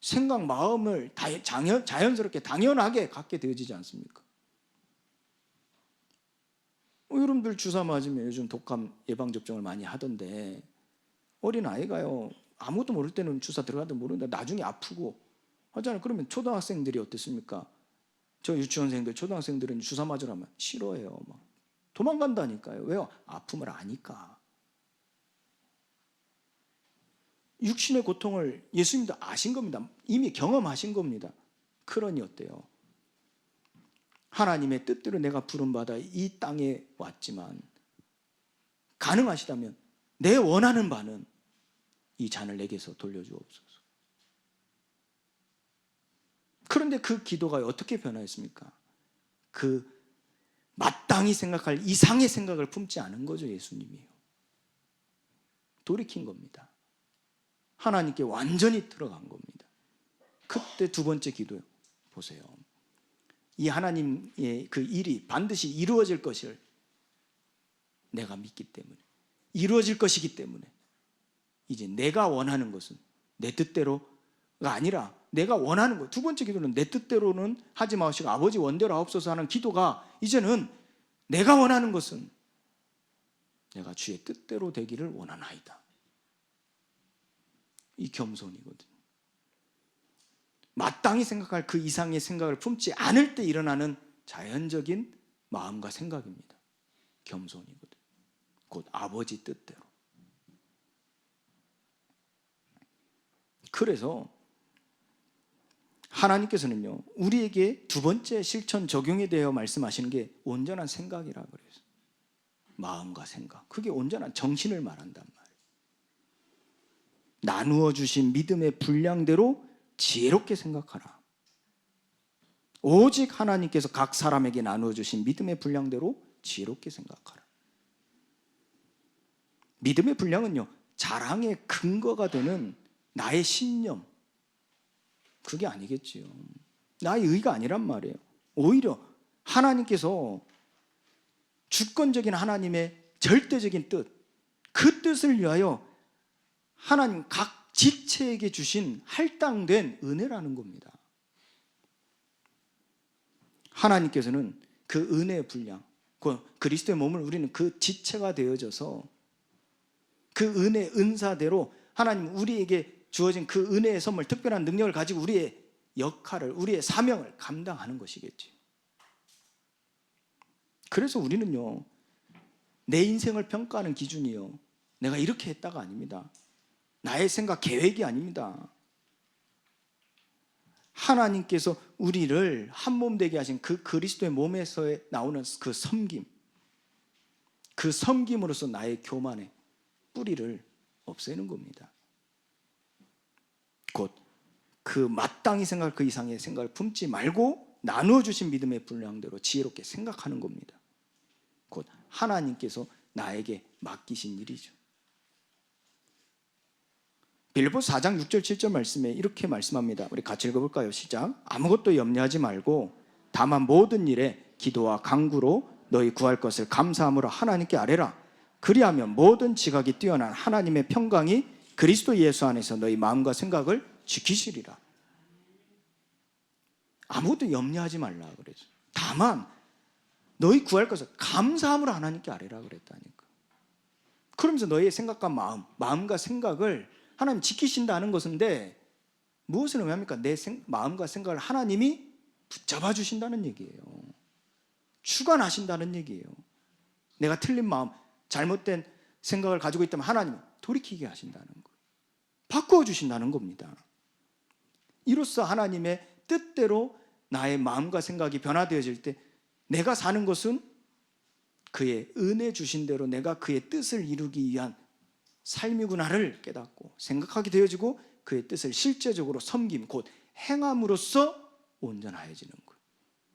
생각, 마음을 자연스럽게 당연하게 갖게 되어지지 않습니까? 여러분들 주사 맞으면 요즘 독감 예방접종을 많이 하던데, 어린 아이가요 아무것도 모를 때는 주사 들어가도 모르는데 나중에 아프고 하잖아요. 그러면 초등학생들이 어떻습니까? 저 유치원생들, 초등학생들은 주사 맞으라면 싫어해요. 막 도망간다니까요. 왜요? 아픔을 아니까. 육신의 고통을 예수님도 아신 겁니다. 이미 경험하신 겁니다. 그러니 어때요? 하나님의 뜻대로 내가 부름받아 이 땅에 왔지만 가능하시다면 내 원하는 바는 이 잔을 내게서 돌려주옵소서. 그런데 그 기도가 어떻게 변화했습니까? 그 마땅히 생각할 이상의 생각을 품지 않은 거죠. 예수님이요. 돌이킨 겁니다. 하나님께 완전히 들어간 겁니다. 그때 두 번째 기도요. 보세요. 이 하나님의 그 일이 반드시 이루어질 것을 내가 믿기 때문에, 이루어질 것이기 때문에 이제 내가 원하는 것은 내 뜻대로가 아니라 내가 원하는 것. 두 번째 기도는 내 뜻대로는 하지 마시고 아버지 원대로 하옵소서 하는 기도가, 이제는 내가 원하는 것은 내가 주의 뜻대로 되기를 원하나이다. 이 겸손이거든요. 마땅히 생각할 그 이상의 생각을 품지 않을 때 일어나는 자연적인 마음과 생각입니다. 겸손이거든요. 곧 아버지 뜻대로. 그래서 하나님께서는요 우리에게 두 번째 실천 적용에 대해 말씀하시는 게 온전한 생각이라 그래요. 마음과 생각, 그게 온전한 정신을 말한단 말이에요. 나누어 주신 믿음의 분량대로 지혜롭게 생각하라. 오직 하나님께서 각 사람에게 나누어 주신 믿음의 분량대로 지혜롭게 생각하라. 믿음의 분량은요, 자랑의 근거가 되는 나의 신념, 그게 아니겠지요. 나의 의가 아니란 말이에요. 오히려 하나님께서 주권적인 하나님의 절대적인 뜻, 그 뜻을 위하여 하나님 각 지체에게 주신 할당된 은혜라는 겁니다. 하나님께서는 그 은혜의 분량, 그리스도의 몸을 우리는 그 지체가 되어져서 그 은혜 은사대로 하나님 우리에게 주어진 그 은혜의 선물, 특별한 능력을 가지고 우리의 역할을, 우리의 사명을 감당하는 것이겠지. 그래서 우리는요, 내 인생을 평가하는 기준이요, 내가 이렇게 했다가 아닙니다. 나의 생각, 계획이 아닙니다. 하나님께서 우리를 한 몸 되게 하신 그 그리스도의 몸에서 나오는 그 섬김, 그 섬김으로써 나의 교만의 뿌리를 없애는 겁니다. 곧 그 마땅히 생각할 그 이상의 생각을 품지 말고 나누어 주신 믿음의 분량대로 지혜롭게 생각하는 겁니다. 곧 하나님께서 나에게 맡기신 일이죠. 빌립보서 4장 6절 7절 말씀에 이렇게 말씀합니다. 우리 같이 읽어볼까요? 시작. 아무것도 염려하지 말고 다만 모든 일에 기도와 간구로 너희 구할 것을 감사함으로 하나님께 아뢰라. 그리하면 모든 지각이 뛰어난 하나님의 평강이 그리스도 예수 안에서 너희 마음과 생각을 지키시리라. 아무것도 염려하지 말라 그랬죠. 다만 너희 구할 것을 감사함으로 하나님께 아뢰라 그랬다니까. 그러면서 너희의 생각과 마음과 생각을 하나님 지키신다는 것인데 무엇을 의미합니까? 내 마음과 생각을 하나님이 붙잡아 주신다는 얘기예요. 주관하신다는 얘기예요. 내가 틀린 마음, 잘못된 생각을 가지고 있다면 하나님이 돌이키게 하신다는 거예요. 바꾸어 주신다는 겁니다. 이로써 하나님의 뜻대로 나의 마음과 생각이 변화되어질 때 내가 사는 것은 그의 은혜 주신 대로 내가 그의 뜻을 이루기 위한 삶이구나를 깨닫고 생각하게 되어지고 그의 뜻을 실제적으로 섬김, 곧 행함으로써 온전하여지는 거예요.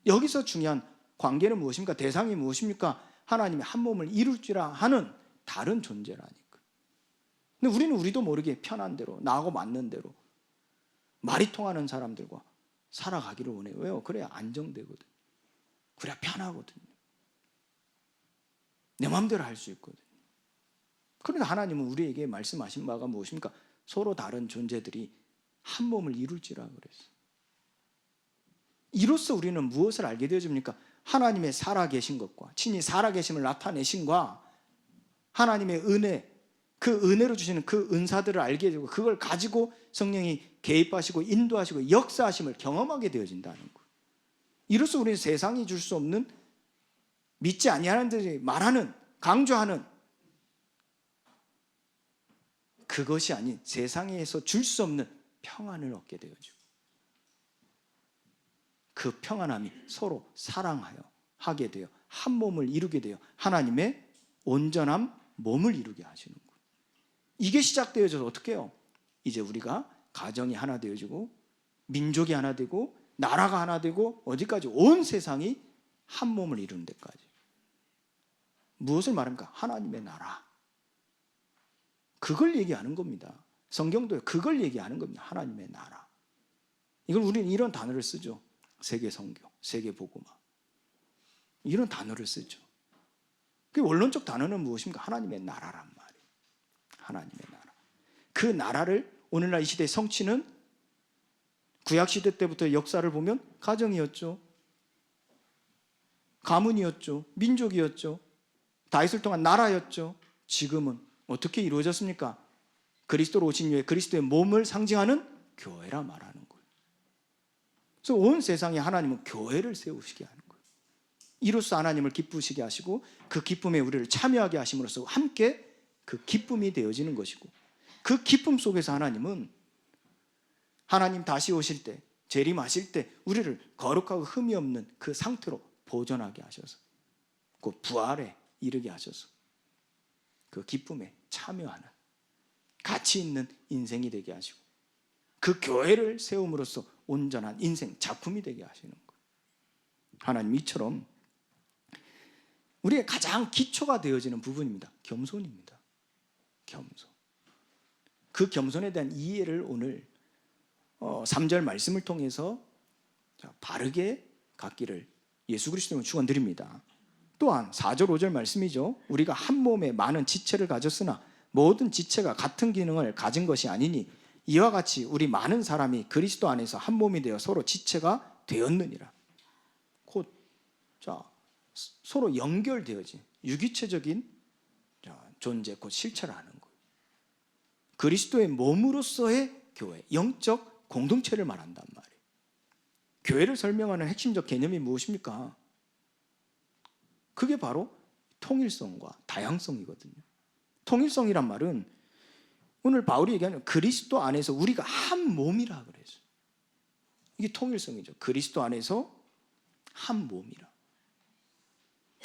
여기서 중요한 관계는 무엇입니까? 대상이 무엇입니까? 하나님이 한 몸을 이룰지라 하는 다른 존재라니까. 근데 우리는 우리도 모르게 편한 대로, 나하고 맞는 대로 말이 통하는 사람들과 살아가기를 원해요. 왜요? 그래야 안정되거든. 그래야 편하거든요. 내 마음대로 할 수 있거든요. 그러나 하나님은 우리에게 말씀하신 바가 무엇입니까? 서로 다른 존재들이 한 몸을 이룰지라 그랬어요. 이로써 우리는 무엇을 알게 되어집니까? 하나님의 살아계신 것과 친히 살아계심을 나타내신과 하나님의 은혜, 그 은혜로 주시는 그 은사들을 알게 되고 그걸 가지고 성령이 개입하시고 인도하시고 역사하심을 경험하게 되어진다는 거예요. 이로써 우리는 세상이 줄 수 없는, 믿지 아니하는 들이 말하는, 강조하는 그것이 아닌 세상에서 줄 수 없는 평안을 얻게 되어지고 그 평안함이 서로 사랑하여 하게 되어 한 몸을 이루게 되어 하나님의 온전한 몸을 이루게 하시는 거예요. 이게 시작되어져서 어떻게 해요? 이제 우리가 가정이 하나 되어지고 민족이 하나 되고 나라가 하나 되고 어디까지? 온 세상이 한 몸을 이루는 데까지. 무엇을 말합니까? 하나님의 나라. 그걸 얘기하는 겁니다. 성경도 그걸 얘기하는 겁니다. 하나님의 나라. 이걸 우리는 이런 단어를 쓰죠. 세계 성경, 세계 복음화. 이런 단어를 쓰죠. 그 원론적 단어는 무엇입니까? 하나님의 나라란 말이에요. 하나님의 나라. 그 나라를 오늘날 이 시대의 성취는 구약시대 때부터 역사를 보면 가정이었죠. 가문이었죠. 민족이었죠. 다윗을 통한 나라였죠. 지금은 어떻게 이루어졌습니까? 그리스도로 오신 이후에 그리스도의 몸을 상징하는 교회라 말하는 거예요. 그래서 온 세상에 하나님은 교회를 세우시게 하는 거예요. 이로써 하나님을 기쁘시게 하시고 그 기쁨에 우리를 참여하게 하심으로써 함께 그 기쁨이 되어지는 것이고 그 기쁨 속에서 하나님은 하나님 다시 오실 때, 재림하실 때 우리를 거룩하고 흠이 없는 그 상태로 보존하게 하셔서 그 부활에 이르게 하셔서 그 기쁨에 참여하는 가치 있는 인생이 되게 하시고 그 교회를 세움으로써 온전한 인생 작품이 되게 하시는 거예요. 하나님 이처럼 우리의 가장 기초가 되어지는 부분입니다. 겸손입니다. 겸손. 그 겸손에 대한 이해를 오늘 3절 말씀을 통해서 바르게 갖기를 예수 그리스도로 축원드립니다. 또한 4절 5절 말씀이죠. 우리가 한 몸에 많은 지체를 가졌으나 모든 지체가 같은 기능을 가진 것이 아니니 이와 같이 우리 많은 사람이 그리스도 안에서 한 몸이 되어 서로 지체가 되었느니라. 곧 서로 연결되어진 유기체적인 존재, 곧 실체를 하는 거예요. 그리스도의 몸으로서의 교회, 영적 공동체를 말한단 말이에요. 교회를 설명하는 핵심적 개념이 무엇입니까? 그게 바로 통일성과 다양성이거든요. 통일성이란 말은 오늘 바울이 얘기하는 그리스도 안에서 우리가 한 몸이라 그랬어요. 이게 통일성이죠. 그리스도 안에서 한 몸이라.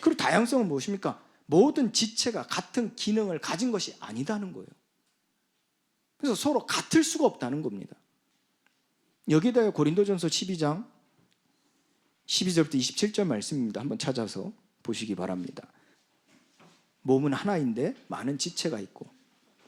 그리고 다양성은 무엇입니까? 모든 지체가 같은 기능을 가진 것이 아니다는 거예요. 그래서 서로 같을 수가 없다는 겁니다. 여기다가 고린도전서 12장 12절부터 27절 말씀입니다. 한번 찾아서 보시기 바랍니다. 몸은 하나인데 많은 지체가 있고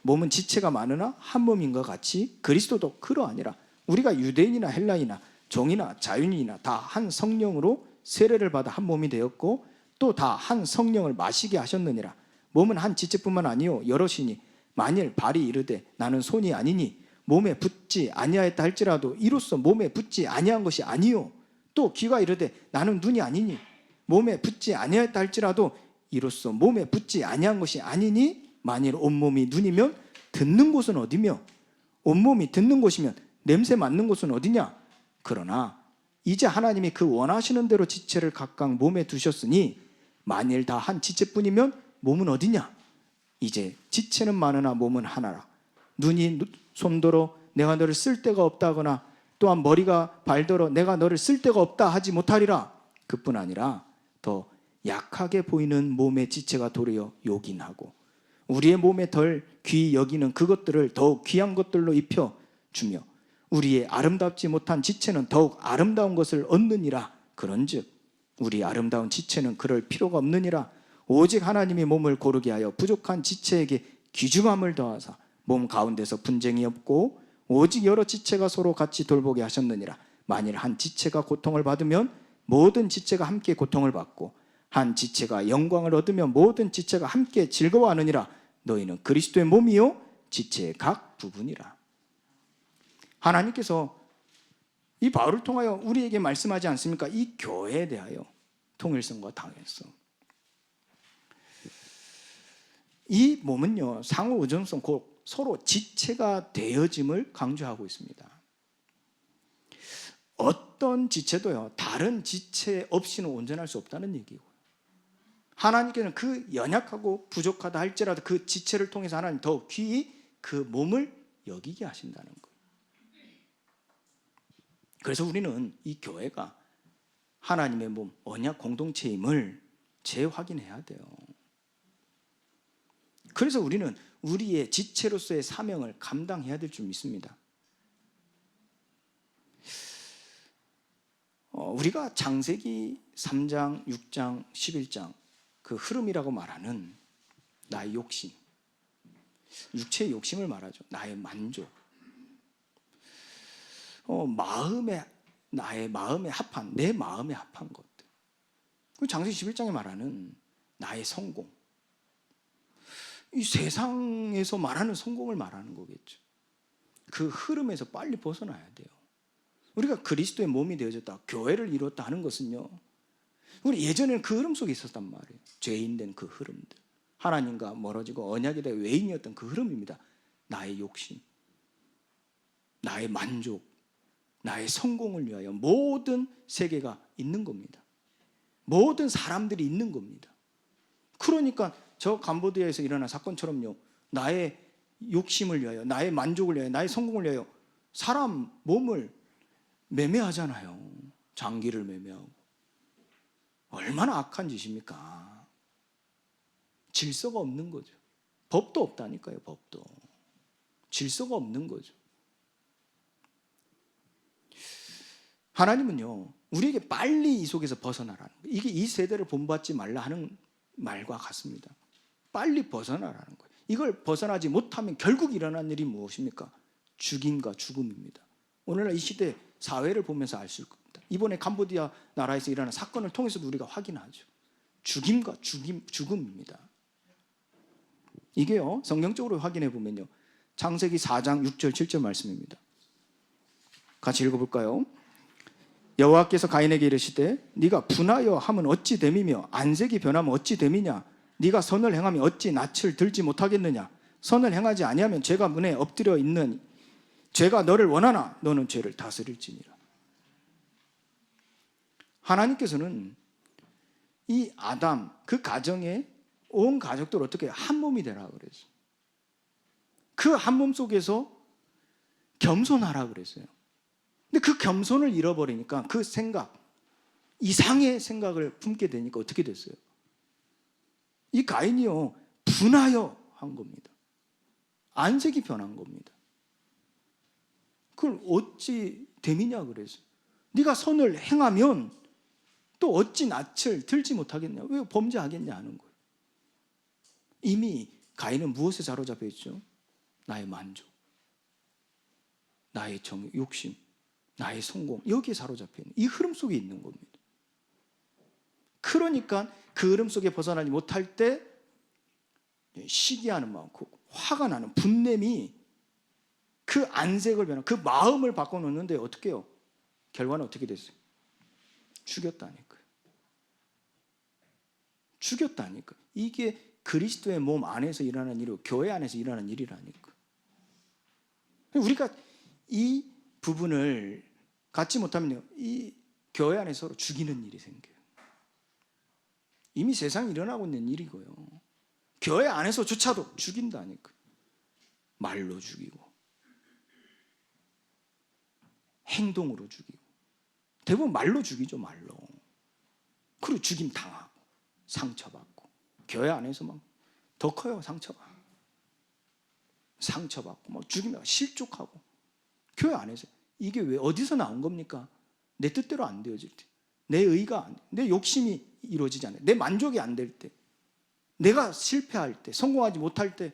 몸은 지체가 많으나 한 몸인 것 같이 그리스도도 그러하니라. 우리가 유대인이나 헬라이나 종이나 자유인이나 다 한 성령으로 세례를 받아 한 몸이 되었고 또 다 한 성령을 마시게 하셨느니라. 몸은 한 지체뿐만 아니요 여럿이니 만일 발이 이르되 나는 손이 아니니 몸에 붙지 아니하였다 할지라도 이로써 몸에 붙지 아니한 것이 아니요 또 귀가 이르되 나는 눈이 아니니 몸에 붙지 아니하였다 할지라도 이로써 몸에 붙지 아니한 것이 아니니 만일 온몸이 눈이면 듣는 곳은 어디며 온몸이 듣는 곳이면 냄새 맡는 곳은 어디냐. 그러나 이제 하나님이 그 원하시는 대로 지체를 각각 몸에 두셨으니 만일 다 한 지체뿐이면 몸은 어디냐. 이제 지체는 많으나 몸은 하나라. 눈이 손더러 내가 너를 쓸 데가 없다거나 또한 머리가 발더러 내가 너를 쓸 데가 없다 하지 못하리라. 그뿐 아니라 더 약하게 보이는 몸의 지체가 도리어 요긴하고 우리의 몸에 덜 귀히 여기는 그것들을 더욱 귀한 것들로 입혀주며 우리의 아름답지 못한 지체는 더욱 아름다운 것을 얻느니라. 그런즉 우리 아름다운 지체는 그럴 필요가 없느니라. 오직 하나님이 몸을 고르게 하여 부족한 지체에게 귀중함을 더하사 몸 가운데서 분쟁이 없고 오직 여러 지체가 서로 같이 돌보게 하셨느니라. 만일 한 지체가 고통을 받으면 모든 지체가 함께 고통을 받고 한 지체가 영광을 얻으면 모든 지체가 함께 즐거워하느니라. 너희는 그리스도의 몸이요 지체의 각 부분이라. 하나님께서 이 바울을 통하여 우리에게 말씀하지 않습니까? 이 교회에 대하여 통일성과 다양성. 이 몸은요 상호 의존성, 곧 서로 지체가 되어짐을 강조하고 있습니다. 어떤 지체도요 다른 지체 없이는 온전할 수 없다는 얘기고, 하나님께서는 그 연약하고 부족하다 할지라도 그 지체를 통해서 하나님 더욱 귀히 그 몸을 여기게 하신다는 거예요. 그래서 우리는 이 교회가 하나님의 몸, 언약 공동체임을 재확인해야 돼요. 그래서 우리는 우리의 지체로서의 사명을 감당해야 될 줄 믿습니다. 우리가 창세기 3장, 6장, 11장 그 흐름이라고 말하는 나의 욕심, 육체의 욕심을 말하죠. 나의 만족, 나의 마음에 합한, 내 마음에 합한 것들. 그 창세기 11장에 말하는 나의 성공, 이 세상에서 말하는 성공을 말하는 거겠죠. 그 흐름에서 빨리 벗어나야 돼요. 우리가 그리스도의 몸이 되어졌다, 교회를 이뤘다 하는 것은요, 우리 예전에는 그 흐름 속에 있었단 말이에요. 죄인된 그 흐름들, 하나님과 멀어지고 언약에 대해 외인이었던 그 흐름입니다. 나의 욕심, 나의 만족, 나의 성공을 위하여 모든 세계가 있는 겁니다. 모든 사람들이 있는 겁니다. 그러니까 저 캄보디아에서 일어난 사건처럼요, 나의 욕심을 위하여, 나의 만족을 위하여, 나의 성공을 위하여 사람 몸을 매매하잖아요. 장기를 매매하고. 얼마나 악한 짓입니까? 질서가 없는 거죠. 법도 없다니까요. 법도. 질서가 없는 거죠. 하나님은요, 우리에게 빨리 이 속에서 벗어나라는 거예요. 이게 이 세대를 본받지 말라 하는 말과 같습니다. 빨리 벗어나라는 거예요. 이걸 벗어나지 못하면 결국 일어난 일이 무엇입니까? 죽임과 죽음입니다. 오늘날 이 시대 사회를 보면서 알 수 있습니다. 이번에 캄보디아 나라에서 일어난 사건을 통해서도 우리가 확인하죠. 죽임과 죽음입니다. 이게요, 성경적으로 확인해 보면요, 창세기 4장 6절 7절 말씀입니다. 같이 읽어볼까요? 여호와께서 가인에게 이르시되 네가 분하여 하면 어찌 됨이며 안색이 변하면 어찌 됨이냐? 네가 선을 행하면 어찌 낯을 들지 못하겠느냐? 선을 행하지 아니하면 죄가 문에 엎드려 있는 죄가 너를 원하나 너는 죄를 다스릴지니라. 하나님께서는 이 아담 그 가정에 온 가족들 어떻게 한 몸이 되라 그랬어요. 그 한 몸 속에서 겸손하라 그랬어요. 근데 그 겸손을 잃어버리니까 그 생각, 이상의 생각을 품게 되니까 어떻게 됐어요? 이 가인이요, 분하여 한 겁니다. 안색이 변한 겁니다. 그걸 어찌 됨이냐 그래서 네가 선을 행하면 또 어찌 낯을 들지 못하겠냐? 왜 범죄하겠냐 하는 거예요. 이미 가인은 무엇에 사로잡혀 있죠? 나의 만족, 나의 욕심, 나의 성공, 여기에 사로잡혀 있는 이 흐름 속에 있는 겁니다. 그러니까 그 흐름 속에 벗어나지 못할 때 시기하는 마음, 화가 나는 분냄이 그 안색을 변한 그 마음을 바꿔놓는데 어떻게 해요? 결과는 어떻게 됐어요? 죽였다니까요. 죽였다니까. 이게 그리스도의 몸 안에서 일어나는 일이고 교회 안에서 일어나는 일이라니까. 우리가 이 부분을 갖지 못하면요, 이 교회 안에 서로 죽이는 일이 생겨요. 이미 세상에 일어나고 있는 일이고요. 교회 안에서조차도 죽인다니까. 말로 죽이고 행동으로 죽이고 대부분 말로 죽이죠. 말로. 그리고 죽임 당하고 상처받고 교회 안에서 막 더 커요. 상처받고 막 죽이면 실족하고 교회 안에서 이게 왜 어디서 나온 겁니까? 내 뜻대로 안 되어질 때, 내 의가 안 돼, 내 욕심이 이루어지지 않아요. 내 만족이 안 될 때, 내가 실패할 때, 성공하지 못할 때,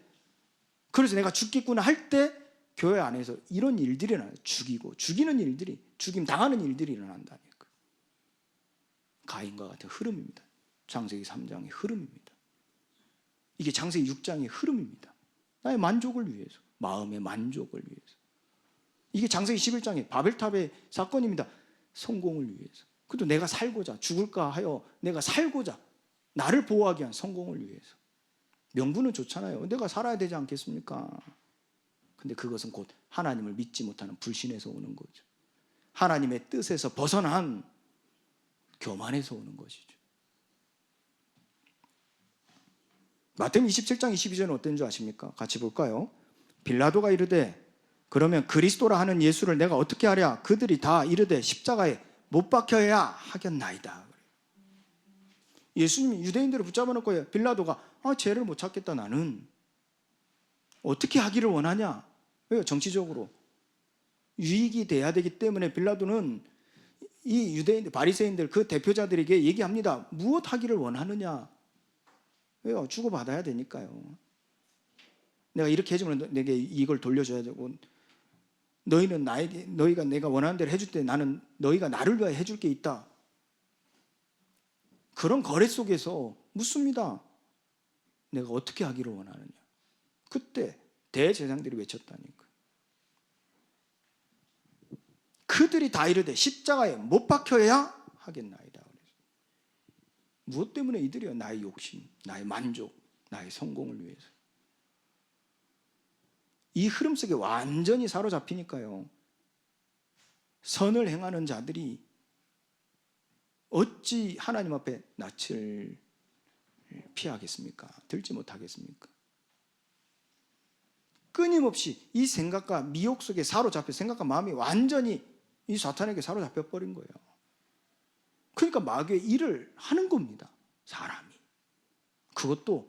그래서 내가 죽겠구나 할 때 교회 안에서 이런 일들이 일어나요. 죽이는 일들이, 죽임 당하는 일들이 일어난다니까. 가인과 같은 흐름입니다. 창세기 3장의 흐름입니다. 이게 창세기 6장의 흐름입니다. 나의 만족을 위해서, 마음의 만족을 위해서. 이게 창세기 11장의 바벨탑의 사건입니다. 성공을 위해서. 그것도 내가 살고자, 죽을까 하여 내가 살고자, 나를 보호하기 위한 성공을 위해서. 명분은 좋잖아요. 내가 살아야 되지 않겠습니까? 근데 그것은 곧 하나님을 믿지 못하는 불신에서 오는 거죠. 하나님의 뜻에서 벗어난 교만에서 오는 것이죠. 마태복음 27장 22절은 어떤 줄 아십니까? 같이 볼까요? 빌라도가 이르되 그러면 그리스도라 하는 예수를 내가 어떻게 하랴? 그들이 다 이르되 십자가에 못 박혀야 하겠나이다. 예수님이 유대인들을 붙잡아 놓고 빌라도가 죄를 못 찾겠다. 나는 어떻게 하기를 원하냐? 왜요? 정치적으로 유익이 돼야 되기 때문에 빌라도는 이 유대인들, 바리새인들 그 대표자들에게 얘기합니다. 무엇 하기를 원하느냐? 왜요? 주고받아야 되니까요. 내가 이렇게 해주면 내게 이걸 돌려줘야 되고, 너희는 너희가 내가 원하는 대로 해줄 때 나는 너희가 나를 위하여 해줄 게 있다. 그런 거래 속에서 묻습니다. 내가 어떻게 하기를 원하느냐? 그때 대제사장들이 외쳤다니까. 그들이 다 이르되 십자가에 못 박혀야 하겠나이다. 무엇 때문에 이들이요? 나의 욕심, 나의 만족, 나의 성공을 위해서. 이 흐름 속에 완전히 사로잡히니까요. 선을 행하는 자들이 어찌 하나님 앞에 낯을 피하겠습니까? 들지 못하겠습니까? 끊임없이 이 생각과 미혹 속에 사로잡혀 생각과 마음이 완전히 이 사탄에게 사로잡혀 버린 거예요. 그러니까 마귀의 일을 하는 겁니다. 사람이. 그것도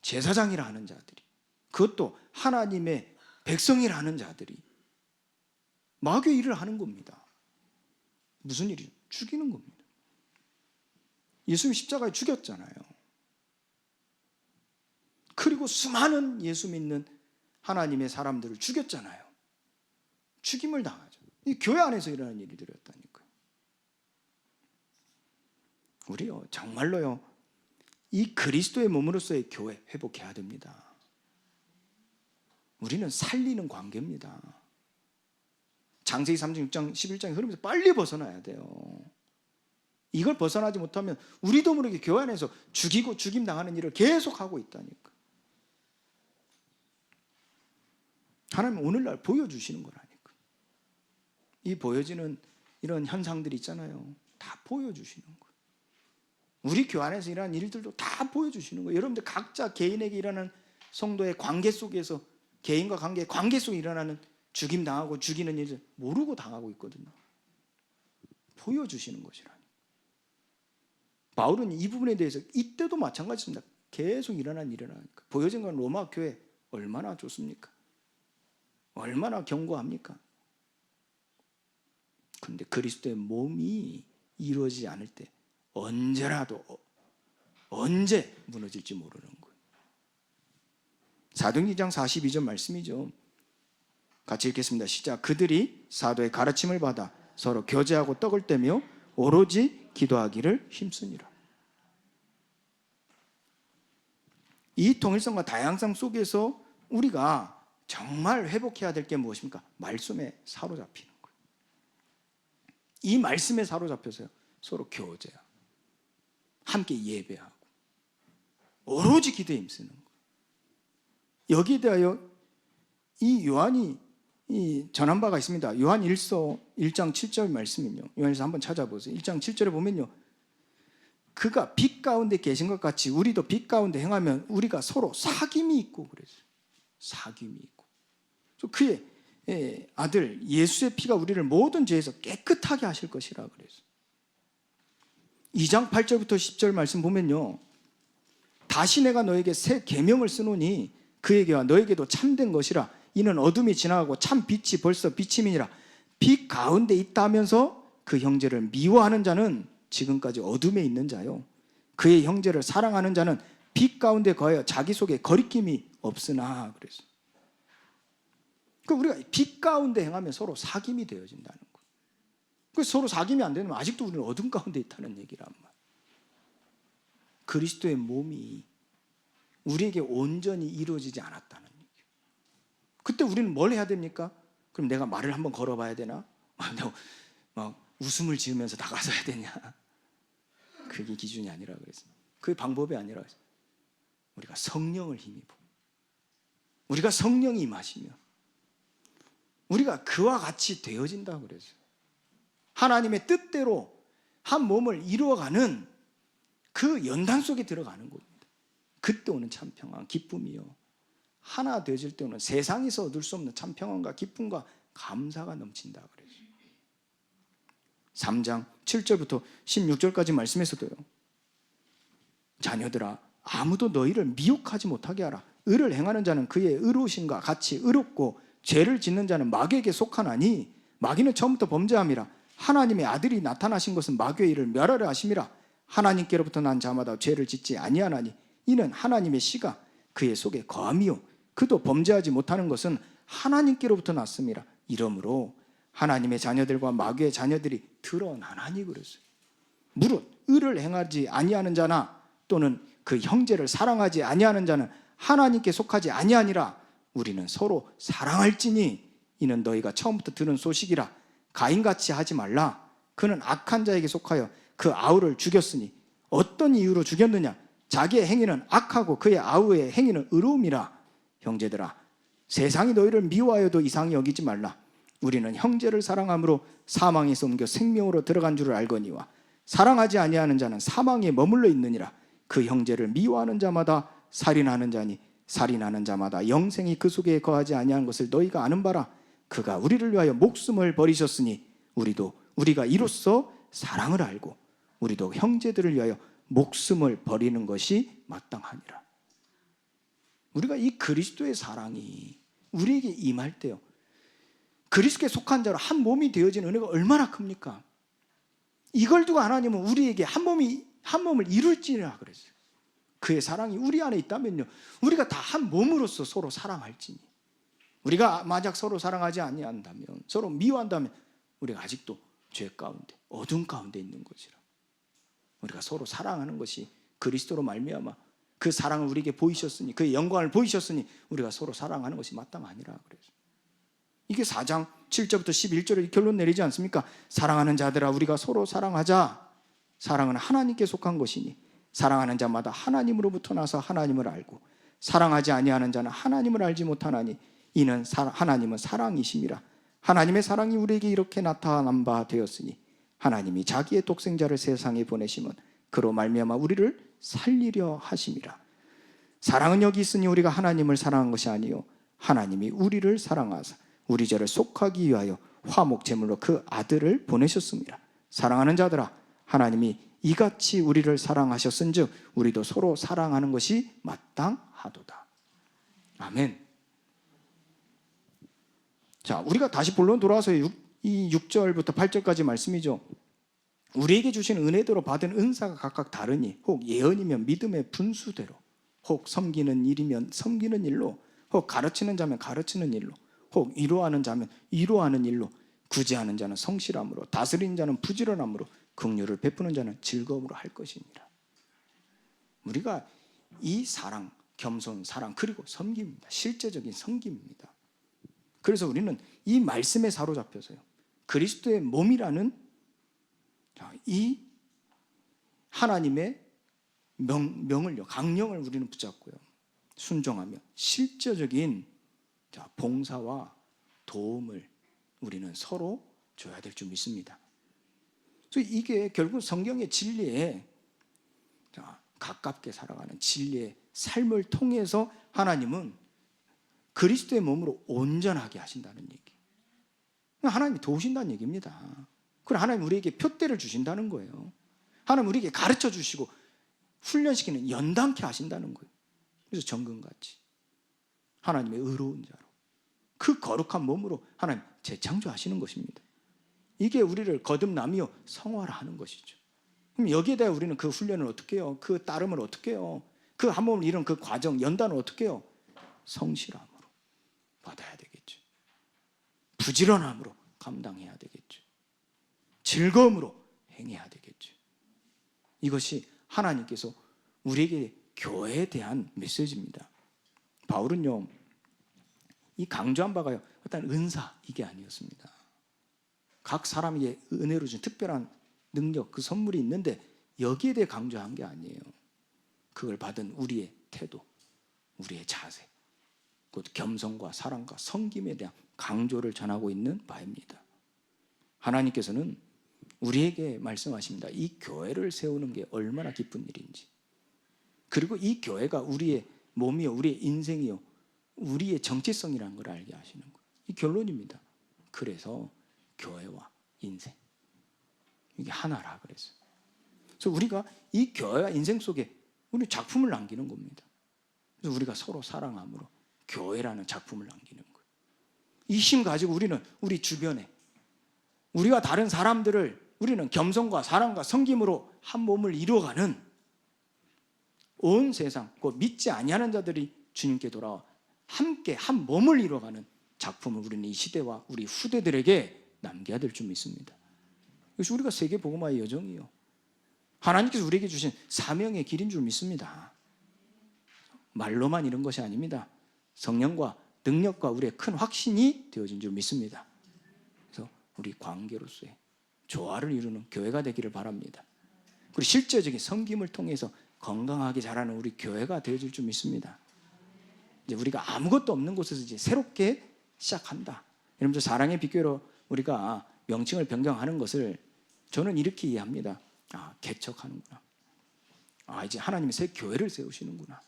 제사장이라 하는 자들이. 그것도 하나님의 백성이라는 자들이 마귀의 일을 하는 겁니다. 무슨 일이죠? 죽이는 겁니다. 예수님 십자가에 죽였잖아요. 그리고 수많은 예수 믿는 하나님의 사람들을 죽였잖아요. 죽임을 당하죠. 이 교회 안에서 일어나는 일들이었다니까요. 우리요, 정말로요, 이 그리스도의 몸으로서의 교회 회복해야 됩니다. 우리는 살리는 관계입니다. 창세기 36장 11장의 흐름에서 빨리 벗어나야 돼요. 이걸 벗어나지 못하면 우리도 모르게 교회 안에서 죽이고 죽임당하는 일을 계속하고 있다니까. 하나님은 오늘날 보여주시는 거라니까. 이 보여지는 이런 현상들이 있잖아요. 다 보여주시는 거예요. 우리 교회 안에서 일어나는 일들도 다 보여주시는 거예요. 여러분들 각자 개인에게 일어나는 성도의 관계 속에서, 개인과 관계 속에 일어나는 죽임당하고 죽이는 일을 모르고 당하고 있거든요. 보여주시는 것이라니. 바울은 이 부분에 대해서 이때도 마찬가지입니다. 계속 일어나니까. 보여진 건 로마 교회 얼마나 좋습니까? 얼마나 견고합니까? 그런데 그리스도의 몸이 이루어지지 않을 때 언제라도 언제 무너질지 모르는 거예요. 사도행전 42절 말씀이죠. 같이 읽겠습니다. 시작. 그들이 사도의 가르침을 받아 서로 교제하고 떡을 떼며 오로지 기도하기를 힘쓰니라. 이 통일성과 다양성 속에서 우리가 정말 회복해야 될 게 무엇입니까? 말씀에 사로잡히는 거예요. 이 말씀에 사로잡혀서요, 서로 교제하고 함께 예배하고 오로지 기도에 힘쓰는 거예요. 여기에 대하여 이 요한이 전한 바가 있습니다. 요한 1서 1장 7절 말씀은요, 요한에서 한번 찾아보세요. 1장 7절에 보면요, 그가 빛 가운데 계신 것 같이 우리도 빛 가운데 행하면 우리가 서로 사귐이 있고 그랬어요. 사귐이 있고. 그의 아들 예수의 피가 우리를 모든 죄에서 깨끗하게 하실 것이라 그랬어요. 2장 8절부터 10절 말씀 보면요, 다시 내가 너에게 새 계명을 쓰노니 그에게와 너에게도 참된 것이라. 이는 어둠이 지나가고 참 빛이 벌써 비침이니라. 빛 가운데 있다면서 그 형제를 미워하는 자는 지금까지 어둠에 있는 자요, 그의 형제를 사랑하는 자는 빛 가운데 거하여 자기 속에 거리낌이 없으나 그랬어요. 우리가 빛 가운데 행하면 서로 사귐이 되어진다는 거예요. 그래서 서로 사귐이 안 되면 아직도 우리는 어둠 가운데 있다는 얘기란 말이에요. 그리스도의 몸이 우리에게 온전히 이루어지지 않았다는 얘기예요. 그때 우리는 뭘 해야 됩니까? 그럼 내가 말을 한번 걸어봐야 되나? 막 웃음을 지으면서 다가서야 되냐? 그게 기준이 아니라 그랬어요. 그게 방법이 아니라 그랬어요. 우리가 성령을 힘입어, 우리가 성령이 임하시면 우리가 그와 같이 되어진다고 그랬어요. 하나님의 뜻대로 한 몸을 이루어가는 그 연단 속에 들어가는 겁니다. 그때 오는 참 평안, 기쁨이요, 하나 되어질 때 오는 세상에서 얻을 수 없는 참 평안과 기쁨과 감사가 넘친다 그랬어요. 3장 7절부터 16절까지 말씀에서도요, 자녀들아 아무도 너희를 미혹하지 못하게 하라. 의를 행하는 자는 그의 의로우심과 같이 의롭고 죄를 짓는 자는 마귀에게 속하나니 마귀는 처음부터 범죄함이라. 하나님의 아들이 나타나신 것은 마귀의 일을 멸하려 하심이라. 하나님께로부터 난 자마다 죄를 짓지 아니하나니 이는 하나님의 씨가 그의 속에 거함이요 그도 범죄하지 못하는 것은 하나님께로부터 났음이라. 이러므로 하나님의 자녀들과 마귀의 자녀들이 드러나나니 그랬어요. 무릇 의를 행하지 아니하는 자나 또는 그 형제를 사랑하지 아니하는 자는 하나님께 속하지 아니하니라. 우리는 서로 사랑할지니 이는 너희가 처음부터 들은 소식이라. 가인같이 하지 말라. 그는 악한 자에게 속하여 그 아우를 죽였으니 어떤 이유로 죽였느냐? 자기의 행위는 악하고 그의 아우의 행위는 의로움이라. 형제들아 세상이 너희를 미워하여도 이상히 여기지 말라. 우리는 형제를 사랑함으로 사망에서 옮겨 생명으로 들어간 줄을 알거니와 사랑하지 아니하는 자는 사망에 머물러 있느니라. 그 형제를 미워하는 자마다 살인하는 자니 살인하는 자마다 영생이 그 속에 거하지 아니하는 것을 너희가 아는 바라. 그가 우리를 위하여 목숨을 버리셨으니 우리가 이로써 사랑을 알고 우리도 형제들을 위하여 목숨을 버리는 것이 마땅하니라. 우리가 이 그리스도의 사랑이 우리에게 임할 때요, 그리스도께 속한 자로 한 몸이 되어진 은혜가 얼마나 큽니까? 이걸 두고 하나님은 우리에게 한 몸을 이룰지라 그랬어요. 그의 사랑이 우리 안에 있다면요, 우리가 다 한 몸으로서 서로 사랑할지니. 우리가 만약 서로 사랑하지 아니한다면, 서로 미워한다면 우리가 아직도 죄 가운데, 어둠 가운데 있는 것이라. 우리가 서로 사랑하는 것이 그리스도로 말미암아 그 사랑을 우리에게 보이셨으니, 그의 영광을 보이셨으니 우리가 서로 사랑하는 것이 마땅하니라 그래서. 이게 4장 7절부터 11절에 결론 내리지 않습니까? 사랑하는 자들아, 우리가 서로 사랑하자. 사랑은 하나님께 속한 것이니 사랑하는 자마다 하나님으로부터 나서 하나님을 알고, 사랑하지 아니하는 자는 하나님을 알지 못하나니 이는 하나님은 사랑이심이라. 하나님의 사랑이 우리에게 이렇게 나타난 바 되었으니 하나님이 자기의 독생자를 세상에 보내심은 그로 말미암아 우리를 살리려 하심이라. 사랑은 여기 있으니 우리가 하나님을 사랑한 것이 아니요 하나님이 우리를 사랑하사 우리 죄를 속하기 위하여 화목 제물로 그 아들을 보내셨습니다. 사랑하는 자들아, 하나님이 이같이 우리를 사랑하셨은즉 우리도 서로 사랑하는 것이 마땅하도다. 아멘. 자, 우리가 다시 본론 돌아와서 이 6절부터 8절까지 말씀이죠. 우리에게 주신 은혜대로 받은 은사가 각각 다르니 혹 예언이면 믿음의 분수대로, 혹 섬기는 일이면 섬기는 일로, 혹 가르치는 자면 가르치는 일로, 혹 위로하는 자면 위로하는 일로, 구제하는 자는 성실함으로, 다스리는 자는 부지런함으로, 긍휼을 베푸는 자는 즐거움으로 할 것이니라. 우리가 이 사랑, 겸손, 사랑, 그리고 섬김입니다. 실제적인 섬김입니다. 그래서 우리는 이 말씀에 사로잡혀서요, 그리스도의 몸이라는 이 하나님의 명을요, 강령을 우리는 붙잡고요, 순종하며 실제적인 봉사와 도움을 우리는 서로 줘야 될 줄 믿습니다. 그래서 이게 결국 성경의 진리에 가깝게 살아가는 진리의 삶을 통해서 하나님은 그리스도의 몸으로 온전하게 하신다는 얘기. 하나님이 도우신다는 얘기입니다. 그리고 하나님 우리에게 표대를 주신다는 거예요. 하나님 우리에게 가르쳐 주시고 훈련시키는 연단케 하신다는 거예요. 그래서 정금같이 하나님의 의로운 자로 그 거룩한 몸으로 하나님 재창조하시는 것입니다. 이게 우리를 거듭나며 성화하는 것이죠. 그럼 여기에 대해 우리는 그 훈련을 어떻게 해요? 그 따름을 어떻게 해요? 그 한 몸을 이룬 그 과정, 연단을 어떻게 해요? 성실함으로 받아야 되겠죠. 부지런함으로 감당해야 되겠죠. 즐거움으로 행해야 되겠죠. 이것이 하나님께서 우리에게 교회에 대한 메시지입니다. 바울은요, 이 강조한 바가요, 어떤 은사, 이게 아니었습니다. 각 사람에게 은혜로 준 특별한 능력, 그 선물이 있는데 여기에 대해 강조한 게 아니에요. 그걸 받은 우리의 태도, 우리의 자세, 곧 겸손과 사랑과 섬김에 대한 강조를 전하고 있는 바입니다. 하나님께서는 우리에게 말씀하십니다. 이 교회를 세우는 게 얼마나 기쁜 일인지, 그리고 이 교회가 우리의 몸이요, 우리의 인생이요, 우리의 정체성이라는 걸 알게 하시는 거예요. 이 결론입니다. 그래서 교회와 인생, 이게 하나라 그랬어요. 그래서 우리가 이 교회와 인생 속에 우리 작품을 남기는 겁니다. 그래서 우리가 서로 사랑함으로 교회라는 작품을 남기는 거예요. 이 힘 가지고 우리는 우리 주변에 우리와 다른 사람들을 우리는 겸손과 사랑과 섬김으로 한 몸을 이루어가는, 온 세상 곧 믿지 아니하는 자들이 주님께 돌아와 함께 한 몸을 이루어가는 작품을 우리는 이 시대와 우리 후대들에게 남겨야 될 줄 믿습니다. 이것이 우리가 세계 복음화의 여정이요, 하나님께서 우리에게 주신 사명의 길인 줄 믿습니다. 말로만 이런 것이 아닙니다. 성령과 능력과 우리의 큰 확신이 되어진 줄 믿습니다. 그래서 우리 관계로서의 조화를 이루는 교회가 되기를 바랍니다. 그리고 실제적인 섬김을 통해서 건강하게 자라는 우리 교회가 되어질 줄 믿습니다. 이제 우리가 아무것도 없는 곳에서 이제 새롭게 시작한다. 여러분들, 사랑의 비결로 우리가 명칭을 변경하는 것을 저는 이렇게 이해합니다. 개척하는구나. 이제 하나님이 새 교회를 세우시는구나.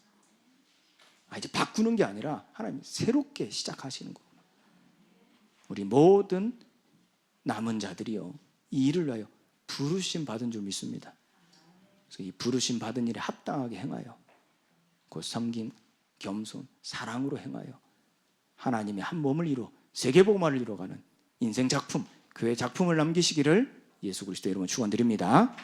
이제 바꾸는 게 아니라 하나님이 새롭게 시작하시는 거구나. 우리 모든 남은 자들이요, 이 일을 위하여 부르심 받은 줄 믿습니다. 그래서 이 부르심 받은 일에 합당하게 행하여 곧 섬김, 겸손, 사랑으로 행하여 하나님의 한 몸을 이루어 세계복음화를 이루어가는 인생 작품, 교회 작품을 남기시기를 예수 그리스도 이름으로 축원드립니다.